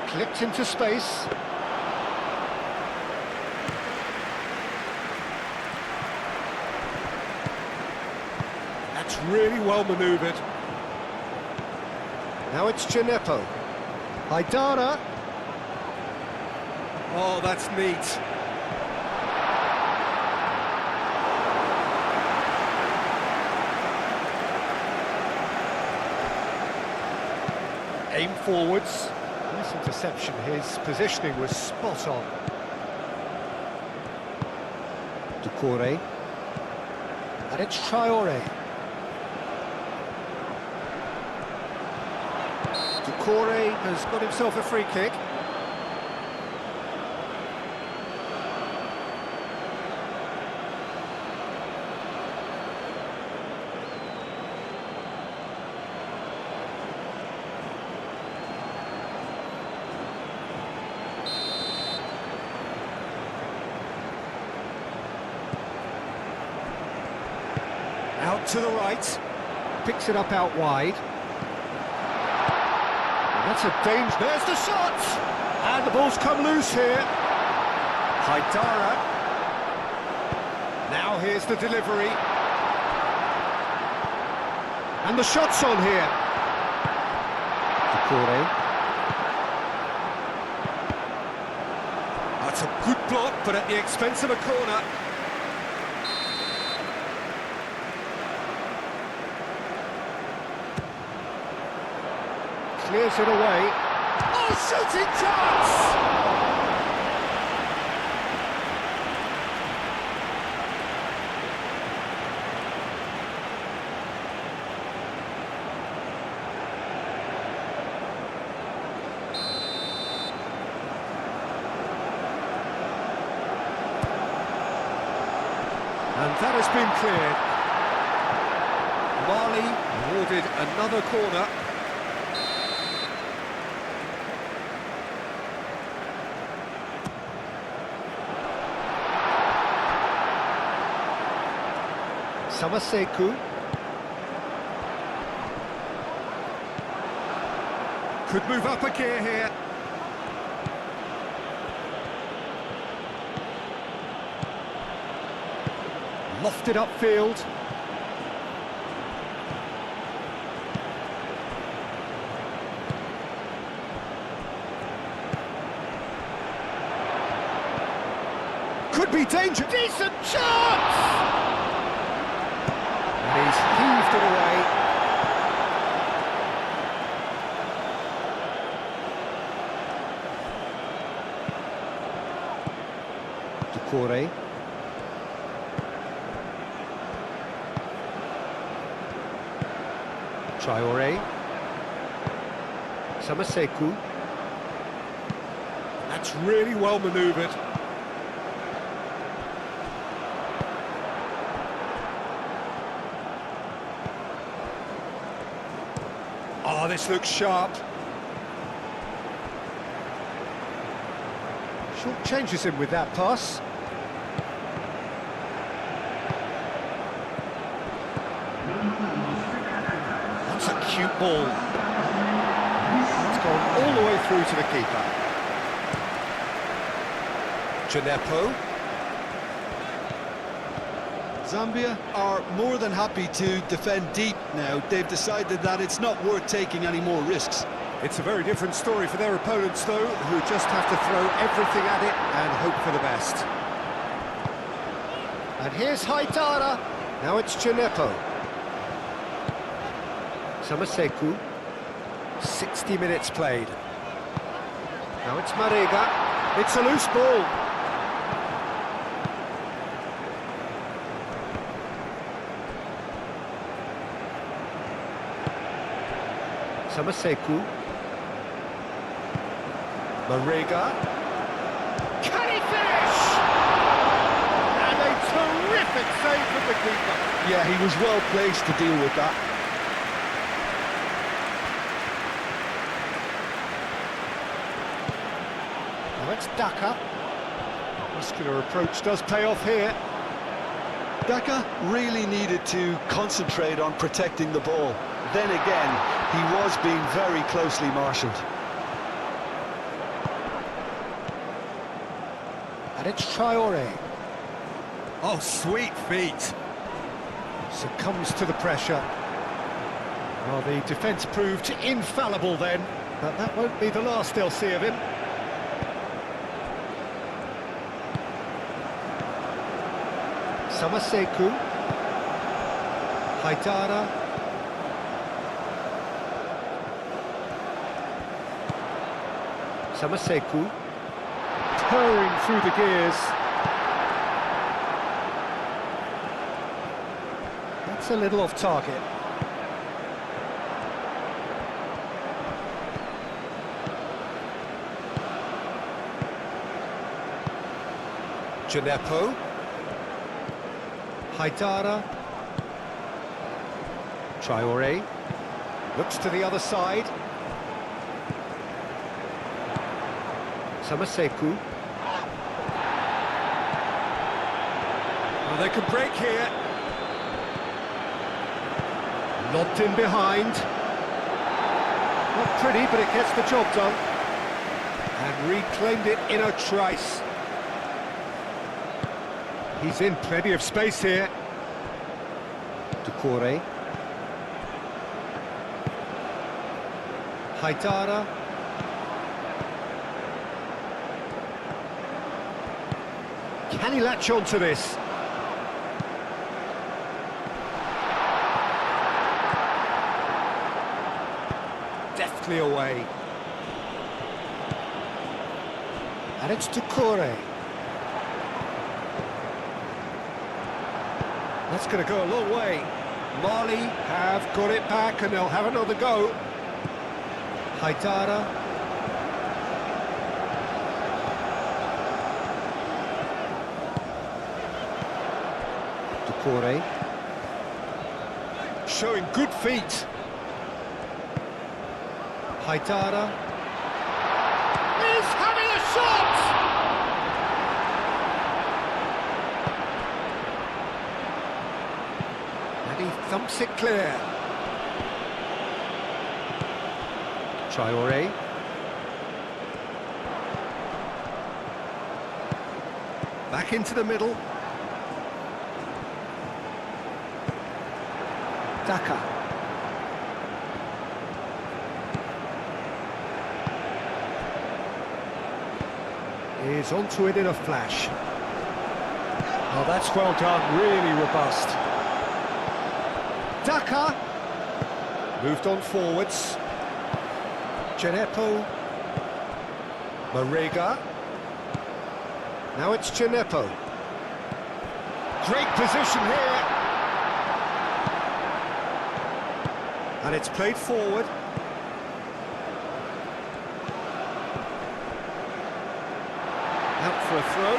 S1: Clipped into space. That's really well manoeuvred. Now it's Djenepo. Haidara. Oh, that's neat. Aim forwards. Nice interception, his positioning was spot on. Doucouré. And it's Traoré. Doucouré has got himself a free kick. Out to the right, picks it up out wide. And that's a danger. There's the shot! And the ball's come loose here. Haidara. Now here's the delivery. And the shot's on here. Doucouré. That's a good block, but at the expense of a corner. Clears it away. Oh, shooting chance! And that has been cleared. Mali awarded another corner. Samaseku. Could move up a gear here. Lofted upfield. Could be danger. Decent chance! And he's heaved it away. Doucouré. Traoré. Samaseku. That's really well manoeuvred. Oh, this looks sharp. Short changes him with that pass. That's a cute ball. It's gone all the way through to the keeper. Gineppo.
S2: Zambia are more than happy to defend deep now. They've decided that it's not worth taking any more risks.
S1: It's a very different story for their opponents, though, who just have to throw everything at it and hope for the best. And here's Haidara. Now it's Gineppo. Samaseku. 60 minutes played. Now it's Marega. It's a loose ball. Samaseku. Marega. Can he finish? And a terrific save from the keeper.
S2: Yeah, he was well placed to deal with that.
S1: Now it's Daka. Muscular approach does pay off here.
S2: Daka really needed to concentrate on protecting the ball. Then again, he was being very closely marshalled.
S1: And it's Traoré. Oh, sweet feet. Succumbs to the pressure. Well, the defence proved infallible then, but that won't be the last they'll see of him. Samaseku. Haidara. Samaseku, purring through the gears. That's a little off target. Gineppo, Haidara, Traore, looks to the other side. Samaseku. Well, they can break here. Lobbed in behind. Not pretty, but it gets the job done. And reclaimed it in a trice. He's in plenty of space here. Doucouré. Haidara. Can he latch on to this? Deftly away. And it's Doucouré. That's going to go a long way. Mali have got it back and they'll have another go. Haidara. Doucouré. Showing good feet. Haidara. He's having a shot! And he thumps it clear. Traore. Back into the middle. Daka. Is onto it in a flash. Oh, that's well done, really robust. Daka. Moved on forwards. Gineppo. Marega. Now it's Gineppo. Great position here. And it's played forward. Out for a throw.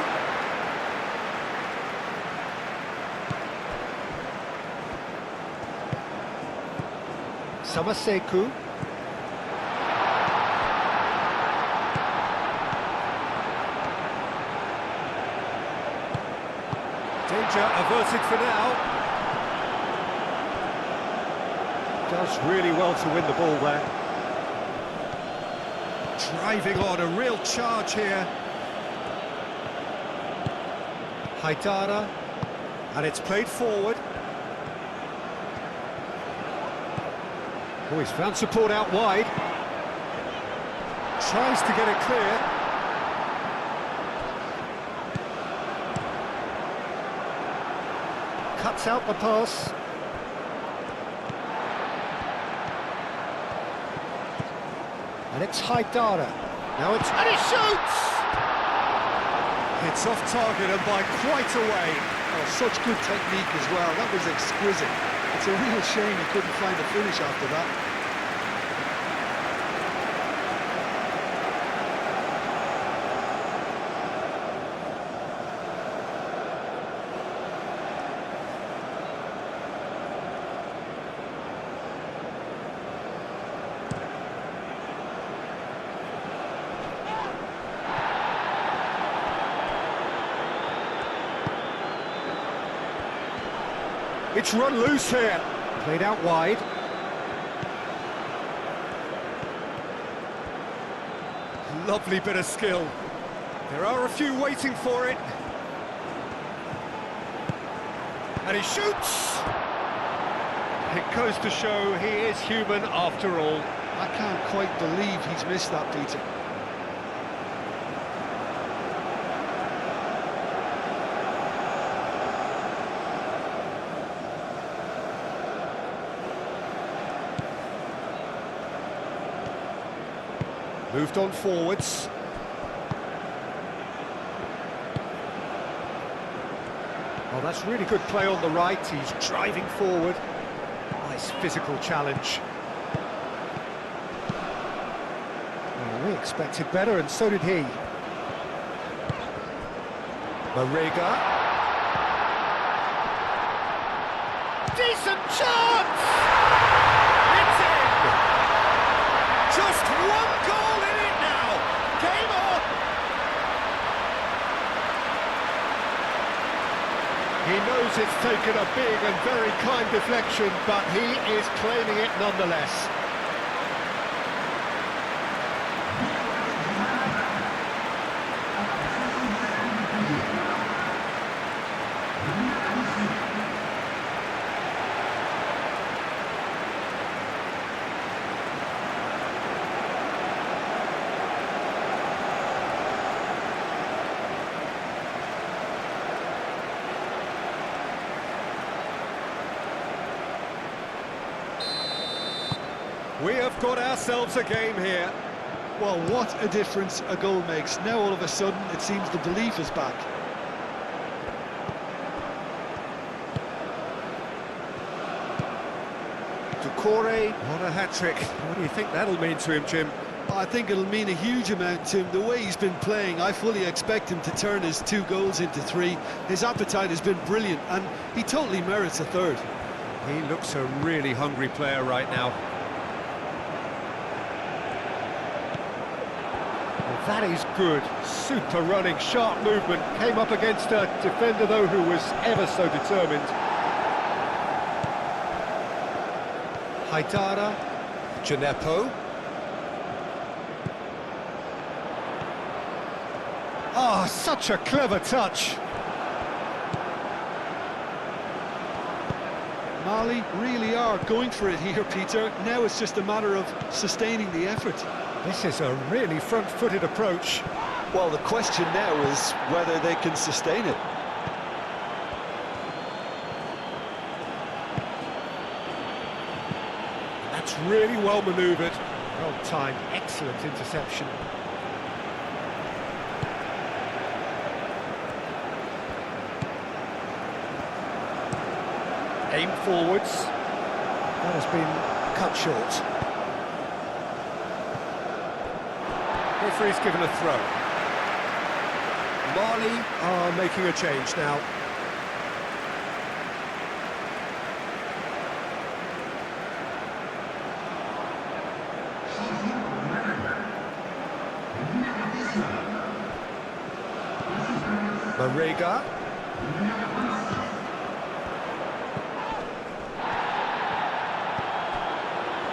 S1: Samaseku. Danger averted for now. Does really well to win the ball there. Driving on, a real charge here. Haidara, and it's played forward. Oh, he's found support out wide. Tries to get it clear. Cuts out the pass. And it's Haidara. Now it's... and he shoots! It's off target and by quite a way.
S2: Oh, such good technique as well. That was exquisite. It's a real shame he couldn't find a finish after that.
S1: It's run loose here. Played out wide. Lovely bit of skill. There are a few waiting for it. And he shoots! It goes to show he is human after all.
S2: I can't quite believe he's missed that, Peter.
S1: Moved on forwards. Oh, that's really good play on the right. He's driving forward. Nice physical challenge. Well, we expected better, and so did he. Marega. Decent chance! It's in! Just one goal in it now! Game on! He knows it's taken a big and very kind deflection, but he is claiming it nonetheless. We have got ourselves a game here.
S2: Well, what a difference a goal makes. Now all of a sudden it seems the belief is back.
S1: Doucouré on a hat-trick. What do you think that'll mean to him, Jim?
S2: I think it'll mean a huge amount to him. The way he's been playing, I fully expect him to turn his 2 goals into 3. His appetite has been brilliant, and he totally merits a 3rd.
S1: He looks a really hungry player right now. Well, that is good. Super running, sharp movement. Came up against a defender, though, who was ever so determined. Haidara. Gineppo. Oh, such a clever touch.
S2: Mali really are going for it here, Peter. Now it's just a matter of sustaining the effort.
S1: This is a really front-footed approach.
S2: Well, the question now is whether they can sustain it.
S1: That's really well manoeuvred. Well timed, excellent interception. Aim forwards. That has been cut short. Referee's given a throw. Mali are making a change now. Marega.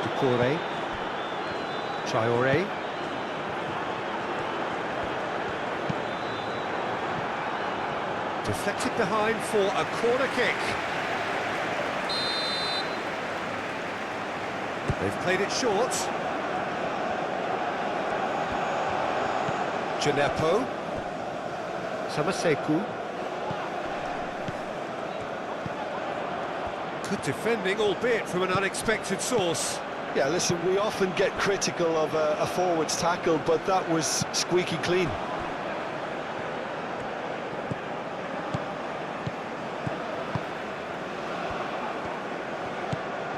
S1: Doucouré. Traoré. Deflected behind for a corner kick. They've played it short. Gineppo. Samaseku. Good defending, albeit from an unexpected source.
S2: Yeah, listen, we often get critical of a forward's tackle, but that was squeaky clean.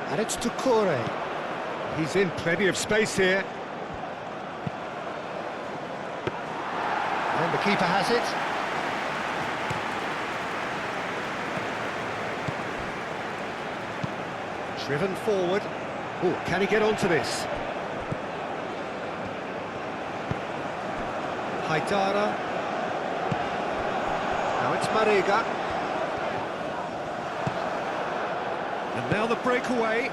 S1: And it's Doucouré. He's in plenty of space here. And the keeper has it. Driven forward. Oh, can he get onto this? Haidara. Now it's Marega. And now the breakaway.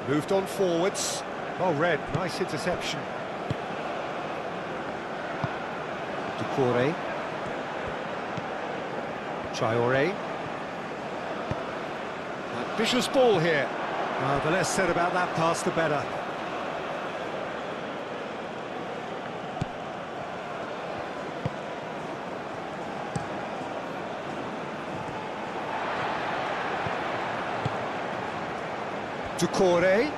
S1: Moved on forwards. Oh, Red, nice interception. Doucouré. Traoré. Vicious ball here. The less said about that pass, the better. Doucouré.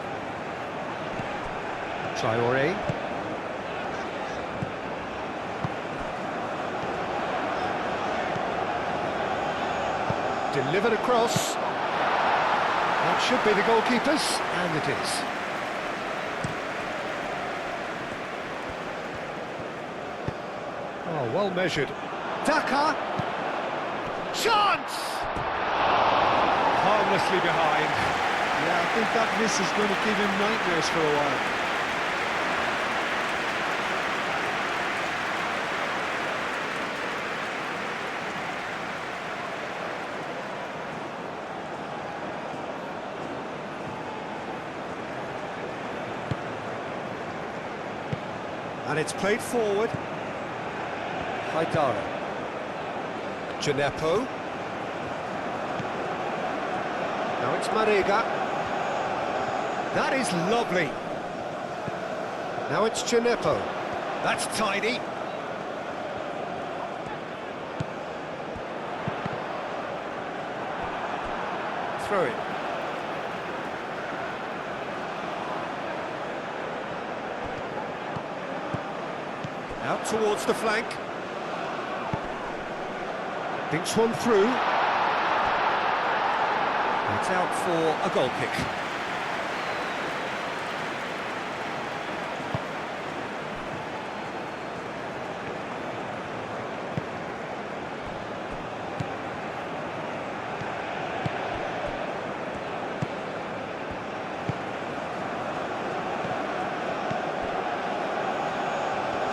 S1: Traoré. Delivered across. That should be the goalkeeper's, and it is. Oh, well measured. Daka! Chance! Harmlessly behind.
S2: Yeah, I think that miss is going to give him nightmares for a while.
S1: And it's played forward. Haidara. Gineppo. Now it's Marega. That is lovely. Now it's Gineppo. That's tidy. Throw it. Out towards the flank. Thinks one through. It's out for a goal kick.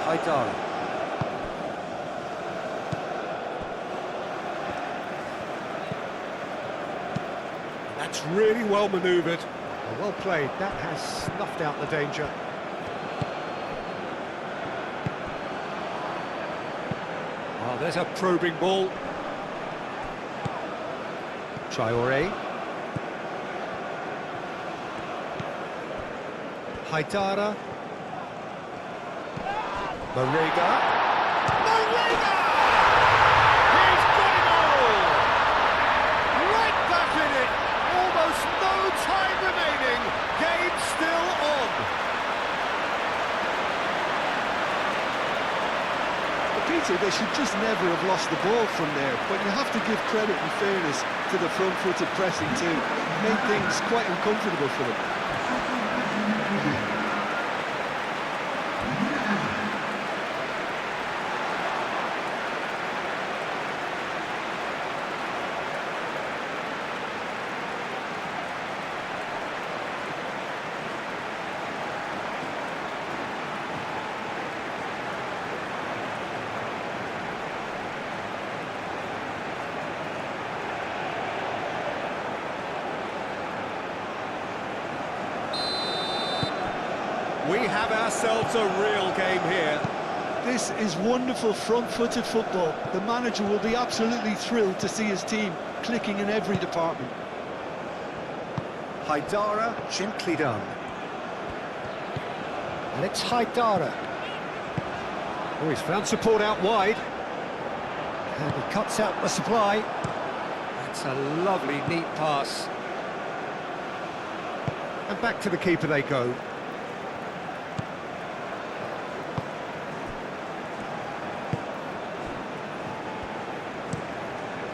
S1: Haidara. That's really well manoeuvred. Well played. That has snuffed out the danger. Oh, there's a probing ball. Traoré. Haidara. Marega. Marega! He's got it all! Right back in it! Almost no time remaining. Game still on.
S2: Peter, they should just never have lost the ball from there, but you have to give credit and fairness to the front-footed pressing too. It made things quite uncomfortable for them.
S1: We have ourselves a real game here.
S2: This is wonderful front-footed football. The manager will be absolutely thrilled to see his team clicking in every department.
S1: Haidara, gently done. And it's Haidara. Oh, he's found support out wide. And he cuts out the supply. That's a lovely, neat pass. And back to the keeper they go.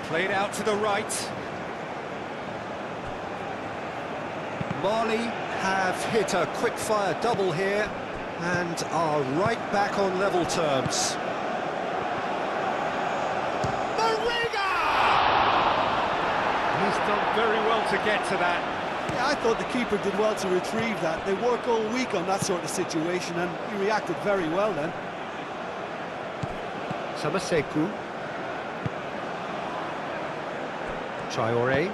S1: Played out to the right. Mali have hit a quick-fire double here and are right back on level terms. Marega! He's done very well to get to that.
S2: Yeah, I thought the keeper did well to retrieve that. They work all week on that sort of situation and he reacted very well then.
S1: Samaseku. Traoré.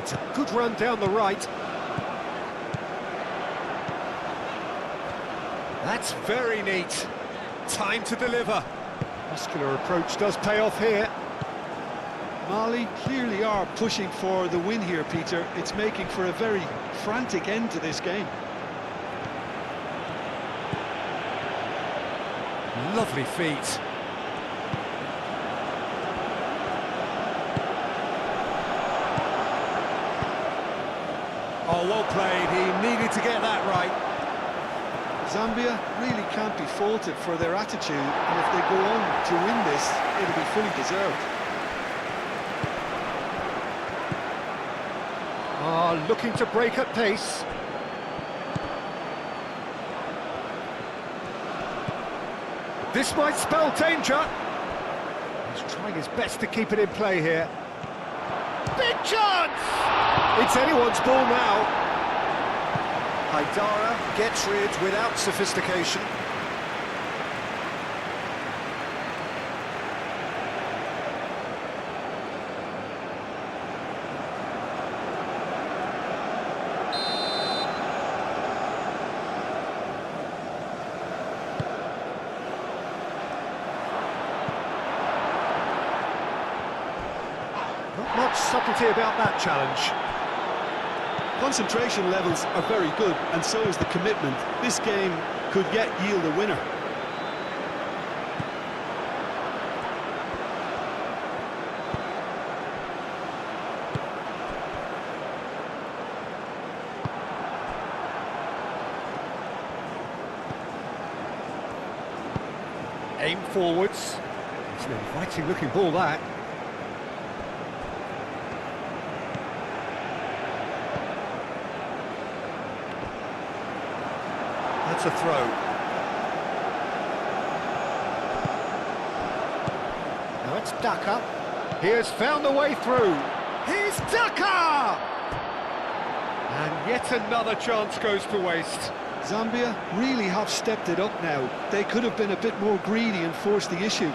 S1: It's a good run down the right. That's very neat. Time to deliver. Muscular approach does pay off here.
S2: Mali clearly are pushing for the win here, Peter. It's making for a very frantic end to this game.
S1: Lovely feet. Oh, well played. He needed to get that right.
S2: Zambia really can't be faulted for their attitude, and if they go on to win this, it'll be fully deserved.
S1: Looking to break at pace. This might spell danger. He's trying his best to keep it in play here. Big chance! It's anyone's ball now. Haidara gets rid without sophistication. Not much subtlety about that challenge.
S2: Concentration levels are very good, and so is the commitment. This game could yet yield a winner.
S1: Aim forwards. It's an inviting looking ball, that. That's a throw. Now it's Daka. He has found a way through. Here's Daka! And yet another chance goes to waste.
S2: Zambia really have stepped it up now. They could have been a bit more greedy and forced the issue.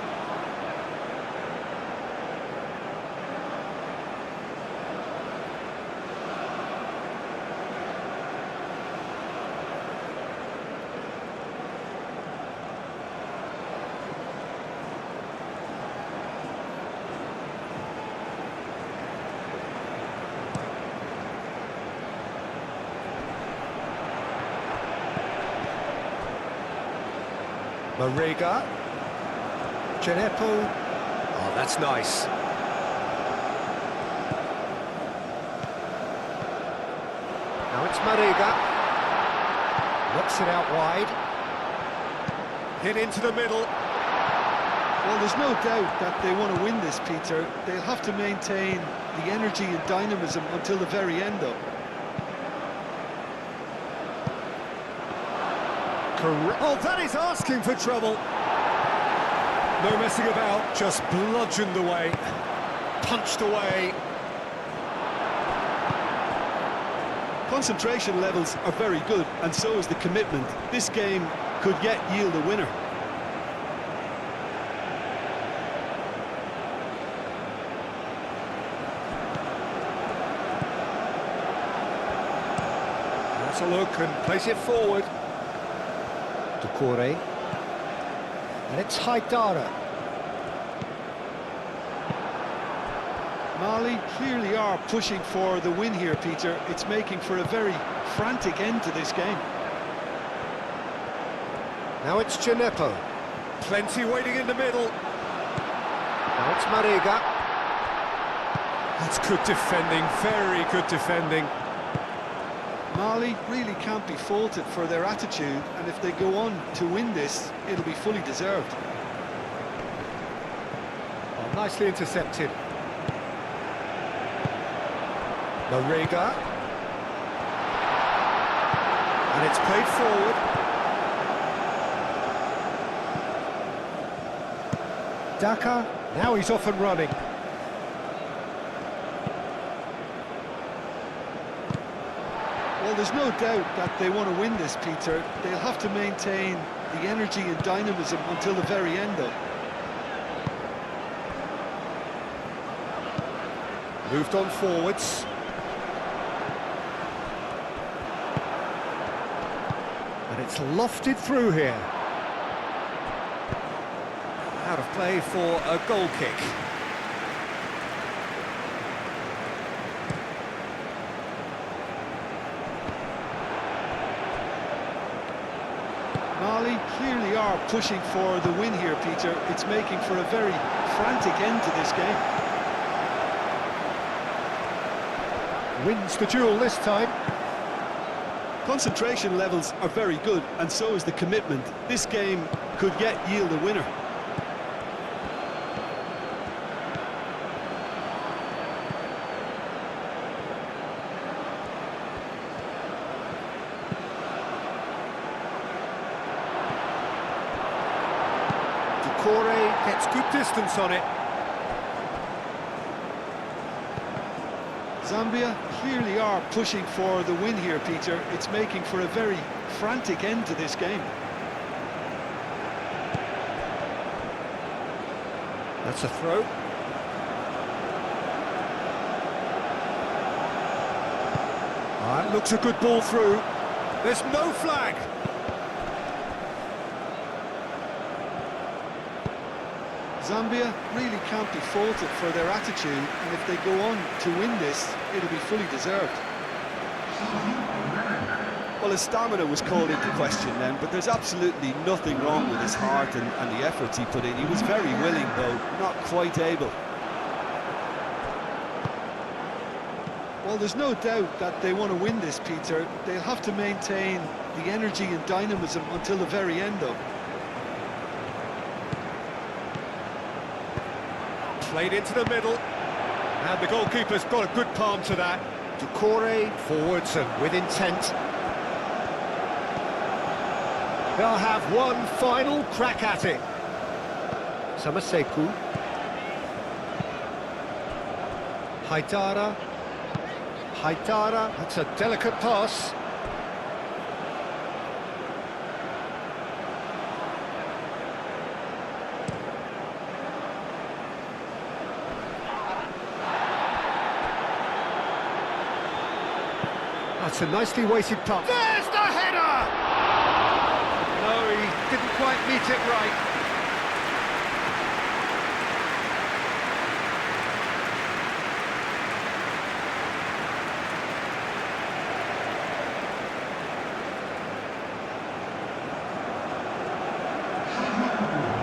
S1: Marega. Genepo. Oh, that's nice. Now it's Marega. Knocks it out wide. Hit into the middle.
S2: Well, there's no doubt that they want to win this, Peter. They'll have to maintain the energy and dynamism until the very end, though.
S1: Oh, that is asking for trouble. No messing about, just bludgeoned away, punched away.
S2: Concentration levels are very good, and so is the commitment. This game could yet yield a winner.
S1: That's a look and place it forward. Ducore. And it's Haidara.
S2: Mali clearly are pushing for the win here, Peter. It's making for a very frantic end to this game.
S1: Now it's Genepo. Plenty waiting in the middle. Now it's Marega. That's good defending, very good defending.
S2: Mali really can't be faulted for their attitude, and if they go on to win this, it'll be fully deserved.
S1: Oh, nicely intercepted. Marega. And it's played forward. Daka, now he's off and running.
S2: Well, there's no doubt that they want to win this, Peter. They'll have to maintain the energy and dynamism until the very end, though.
S1: Moved on forwards. And it's lofted through here. Out of play for a goal kick.
S2: Mali clearly are pushing for the win here, Peter. It's making for a very frantic end to this game.
S1: Wins the duel this time.
S2: Concentration levels are very good, and so is the commitment. This game could yet yield a winner.
S1: Gets good distance on it.
S2: Zambia clearly are pushing for the win here, Peter. It's making for a very frantic end to this game.
S1: That's a throw. That looks a good ball through. There's no flag.
S2: Zambia really can't be faulted for their attitude, and if they go on to win this, it'll be fully deserved. Well, his stamina was called into question then, but there's absolutely nothing wrong with his heart and the efforts he put in. He was very willing, though, not quite able. Well, there's no doubt that they want to win this, Peter. They'll have to maintain the energy and dynamism until the very end, though.
S1: Played into the middle, and the goalkeeper's got a good palm to that. Doucouré forwards and with intent. They'll have one final crack at it. Samaseku. Haidara. Haidara, that's a delicate pass. That's a nicely weighted puck. There's the header! No, he didn't quite meet it right.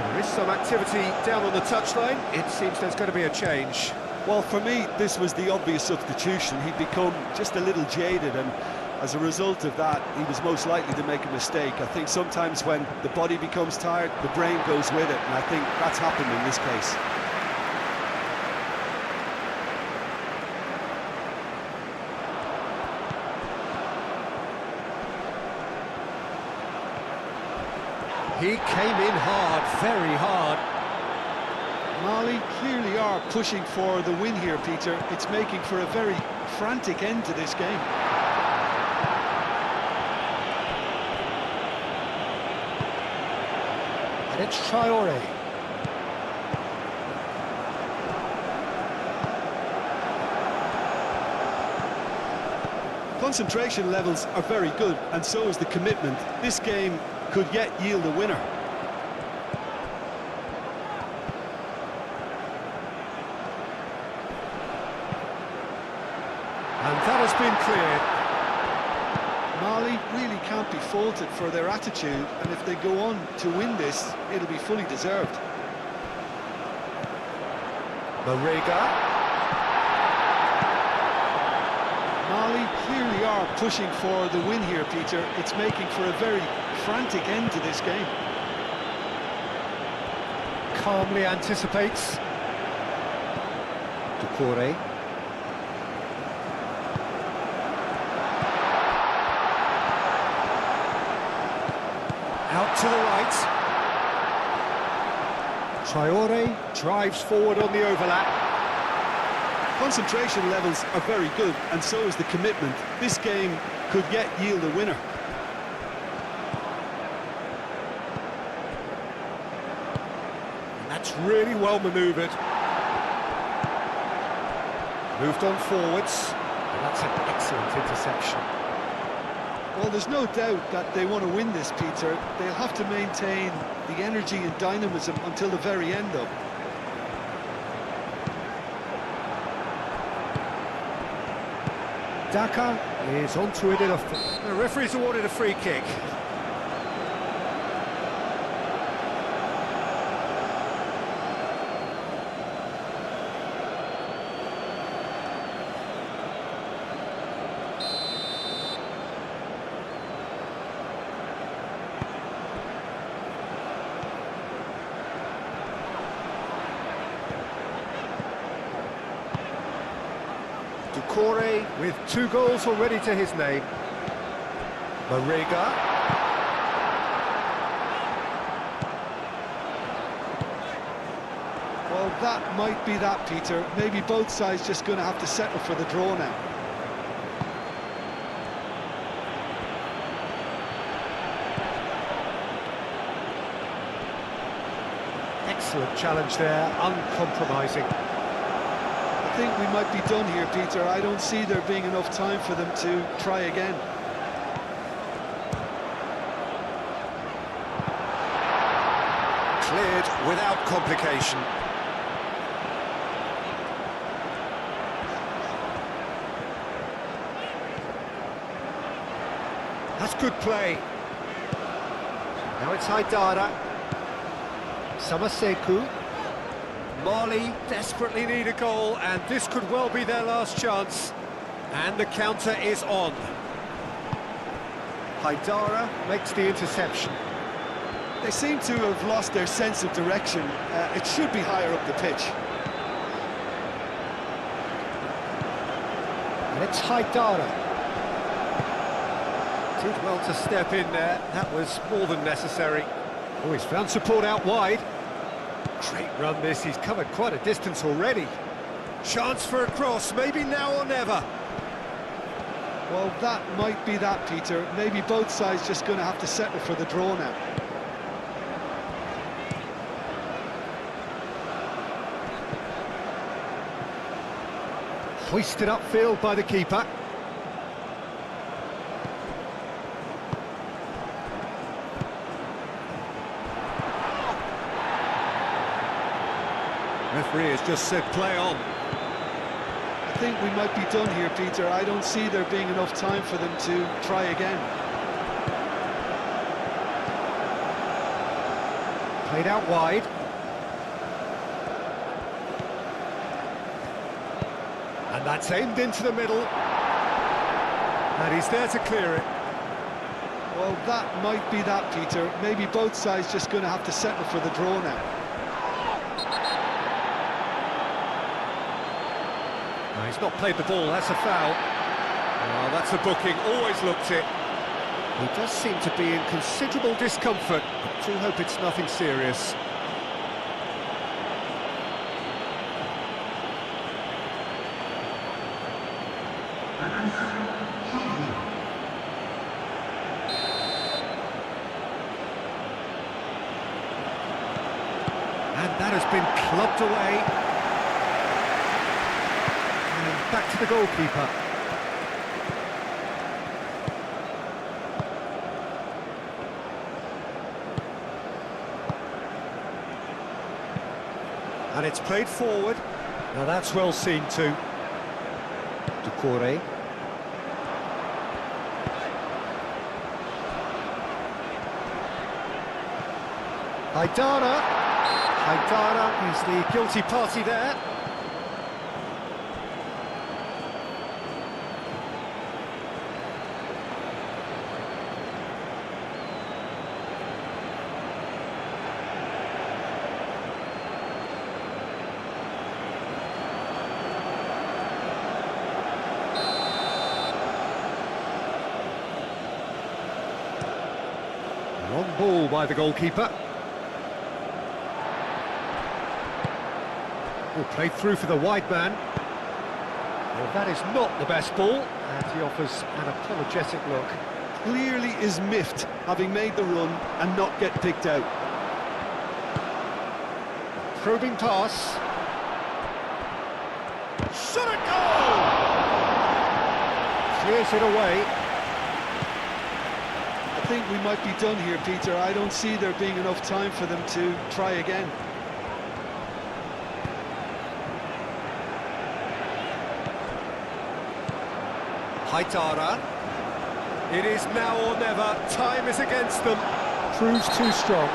S1: There is some activity down on the touchline. It seems there's going to be a change.
S2: Well, for me, this was the obvious substitution. He'd become just a little jaded, and as a result of that, he was most likely to make a mistake. I think sometimes when the body becomes tired, the brain goes with it, and I think that's happened in this case.
S1: He came in hard, very hard.
S2: Mali clearly are pushing for the win here, Peter. It's making for a very frantic end to this game.
S1: And it's Traoré.
S2: Concentration levels are very good, and so is the commitment. This game could yet yield a winner.
S1: And that has been cleared.
S2: Mali really can't be faulted for their attitude, and if they go on to win this, it'll be fully deserved.
S1: Marega.
S2: Mali clearly are pushing for the win here, Peter. It's making for a very frantic end to this game.
S1: Calmly anticipates. Doucouré. Out to the right. Traoré drives forward on the overlap.
S2: Concentration levels are very good, and so is the commitment. This game could yet yield a winner.
S1: And that's really well manoeuvred. Moved on forwards, and that's an excellent interception.
S2: Well, there's no doubt that they want to win this, Peter. They'll have to maintain the energy and dynamism until the very end, though.
S1: Daka is onto it in a... The referee's awarded a free kick. Doucouré with 2 goals already to his name. Marega.
S2: that might be that, Peter. Maybe both sides just going to have to settle for the draw now.
S1: Excellent challenge there, uncompromising.
S2: I think we might be done here, Peter. I don't see there being enough time for them to try again.
S1: Cleared without complication. That's good play. Now it's Haidara. Samaseku. Mali desperately need a goal, and this could well be their last chance. And the counter is on. Haidara makes the interception.
S2: They seem to have lost their sense of direction. It should be higher up the pitch.
S1: And it's Haidara. Did well to step in there. That was more than necessary. Oh, he's found support out wide. Great run this, he's covered quite a distance already. Chance for a cross, maybe now or never.
S2: Well, that might be that, Peter. Maybe both sides just going to have to settle for the draw now.
S1: Hoisted upfield by the keeper. Referee has just said play on.
S2: I think we might be done here, Peter. I don't see there being enough time for them to try again.
S1: Played out wide. And that's aimed into the middle. And he's there to clear it.
S2: Well, that might be that, Peter. Maybe both sides just going to have to settle for the draw now.
S1: No, he's not played the ball, that's a foul. Oh, that's a booking, always looked it. He does seem to be in considerable discomfort. I do hope it's nothing serious. And that has been clubbed away. And back to the goalkeeper. And it's played forward. Now that's well seen too. Ducore. Haidara. Haidara is the guilty party there. Long ball by the goalkeeper. Oh, played through for the wide man. Well, that is not the best ball, and he offers an apologetic look.
S2: Clearly is miffed, having made the run and not get picked out.
S1: Probing pass. Shot a goal! Clears it away.
S2: I think we might be done here, Peter. I don't see there being enough time for them to try again.
S1: Haidara. It is now or never. Time is against them. Proves too strong.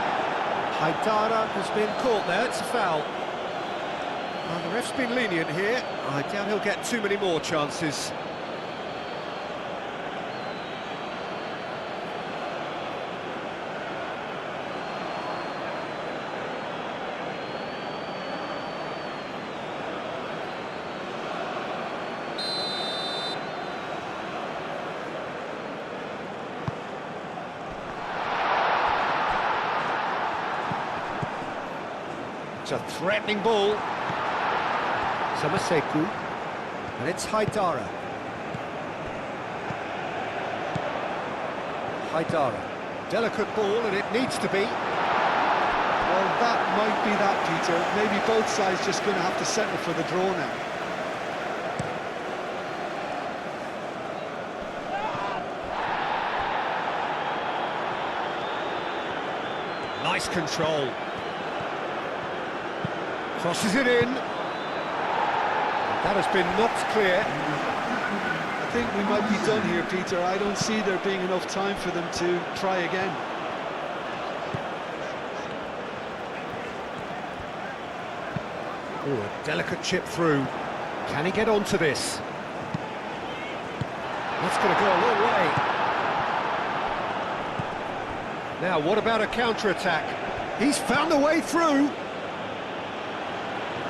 S1: Haidara has been caught there. It's a foul. Well, the ref's been lenient here. I doubt he'll get too many more chances. It's a threatening ball. Samaseku. And it's Haidara. Haidara. Delicate ball, and it needs to be.
S2: Well, that might be that, Peter. Maybe both sides just going to have to settle for the draw now.
S1: Nice control. Crosses it in. That has been knocked clear.
S2: I think we might be done here, Peter. I don't see there being enough time for them to try again.
S1: Ooh, a delicate chip through. Can he get onto this? That's going to go a long way. Now, what about a counter-attack? He's found a way through.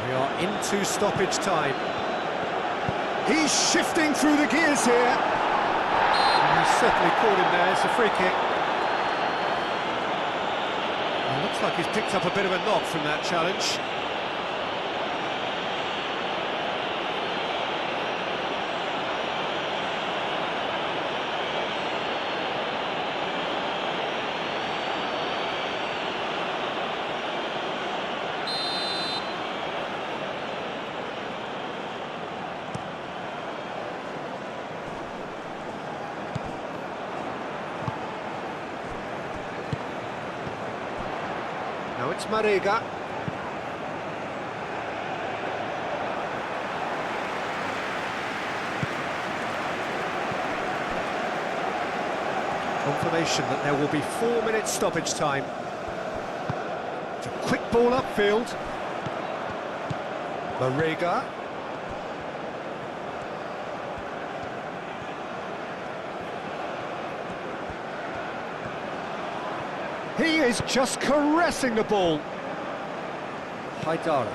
S1: We are into stoppage time. He's shifting through the gears here. He's certainly caught him there. It's a free kick. Well, looks like he's picked up a bit of a knock from that challenge. Now it's Marega. Confirmation that there will be 4 minutes stoppage time. It's a quick ball upfield. Marega. He is just caressing the ball. Haidara.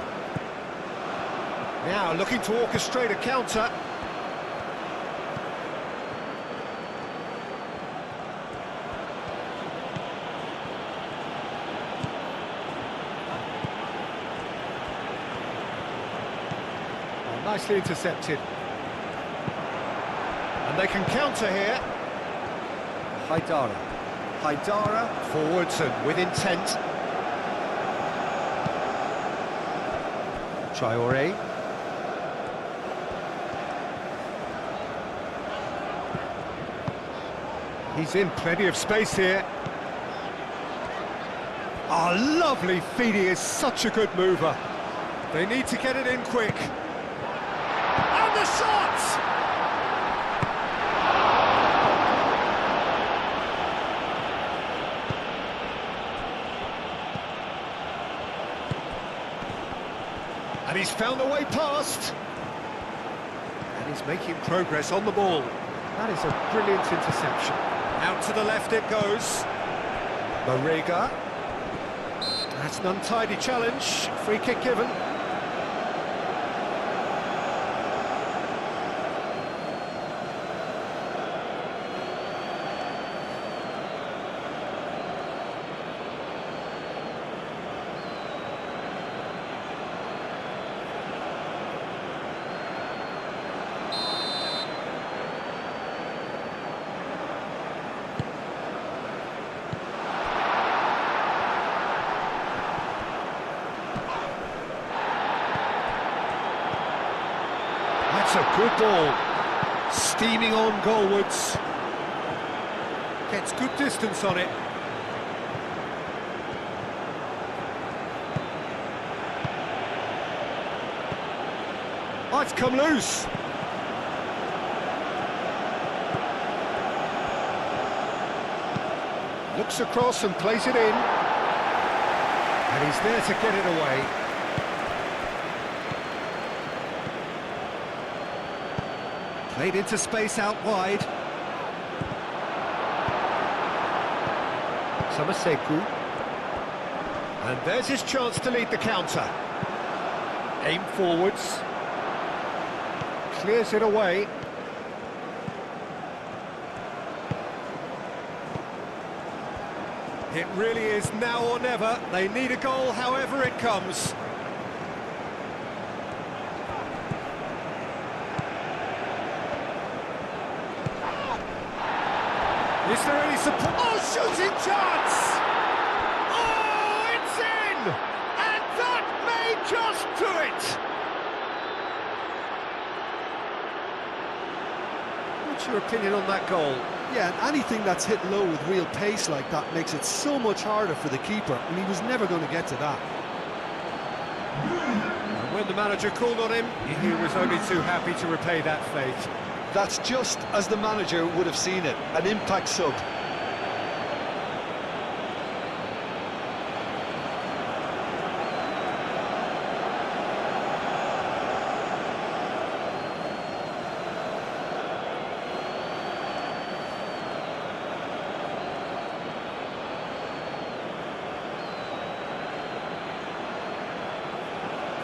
S1: Now looking to orchestrate a counter. Oh, nicely intercepted. And they can counter here. Haidara. Haidara, forwards and with intent. Traoré. He's in plenty of space here. Oh, lovely feed, he is such a good mover. They need to get it in quick. And the shot! And he's found a way past. And he's making progress on the ball. That is a brilliant interception. Out to the left it goes. Marega. That's an untidy challenge. Free kick given. That's a good ball. Steaming on goalwards. Gets good distance on it. Oh, it's come loose. Looks across and plays it in. And he's there to get it away. Played into space out wide. Samaseku. And there's his chance to lead the counter. Aim forwards. Clears it away. It really is now or never. They need a goal however it comes. Is there any support? Oh, shooting chance! Oh, it's in! And that may just do it! What's your opinion on that goal?
S2: Yeah, and anything that's hit low with real pace like that makes it so much harder for the keeper, and he was never going to get to that.
S1: And when the manager called on him, he was only too happy to repay that fate.
S2: That's just as the manager would have seen it, an impact sub.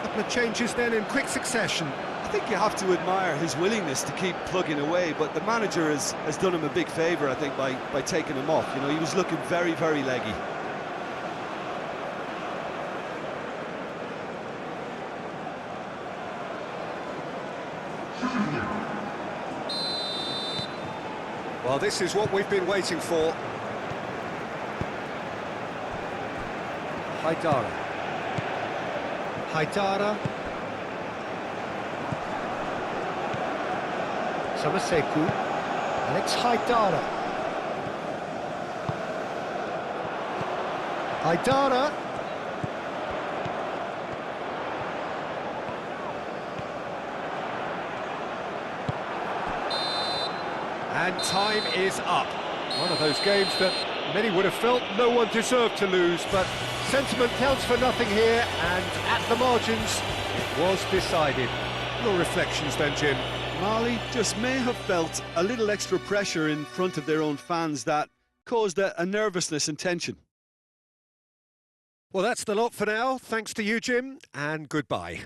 S1: Couple of changes then in quick succession.
S2: I think you have to admire his willingness to keep plugging away, but the manager has done him a big favour, I think, by taking him off. You know, he was looking very, very leggy.
S1: Well, this is what we've been waiting for. Haidara. Samaseku. Alex Haidara. Haidara. And time is up. One of those games that many would have felt no one deserved to lose, but sentiment counts for nothing here, and at the margins, it was decided. Your reflections then, Jim?
S2: Mali just may have felt a little extra pressure in front of their own fans that caused a nervousness and tension.
S1: Well, that's the lot for now. Thanks to you, Jim, and goodbye.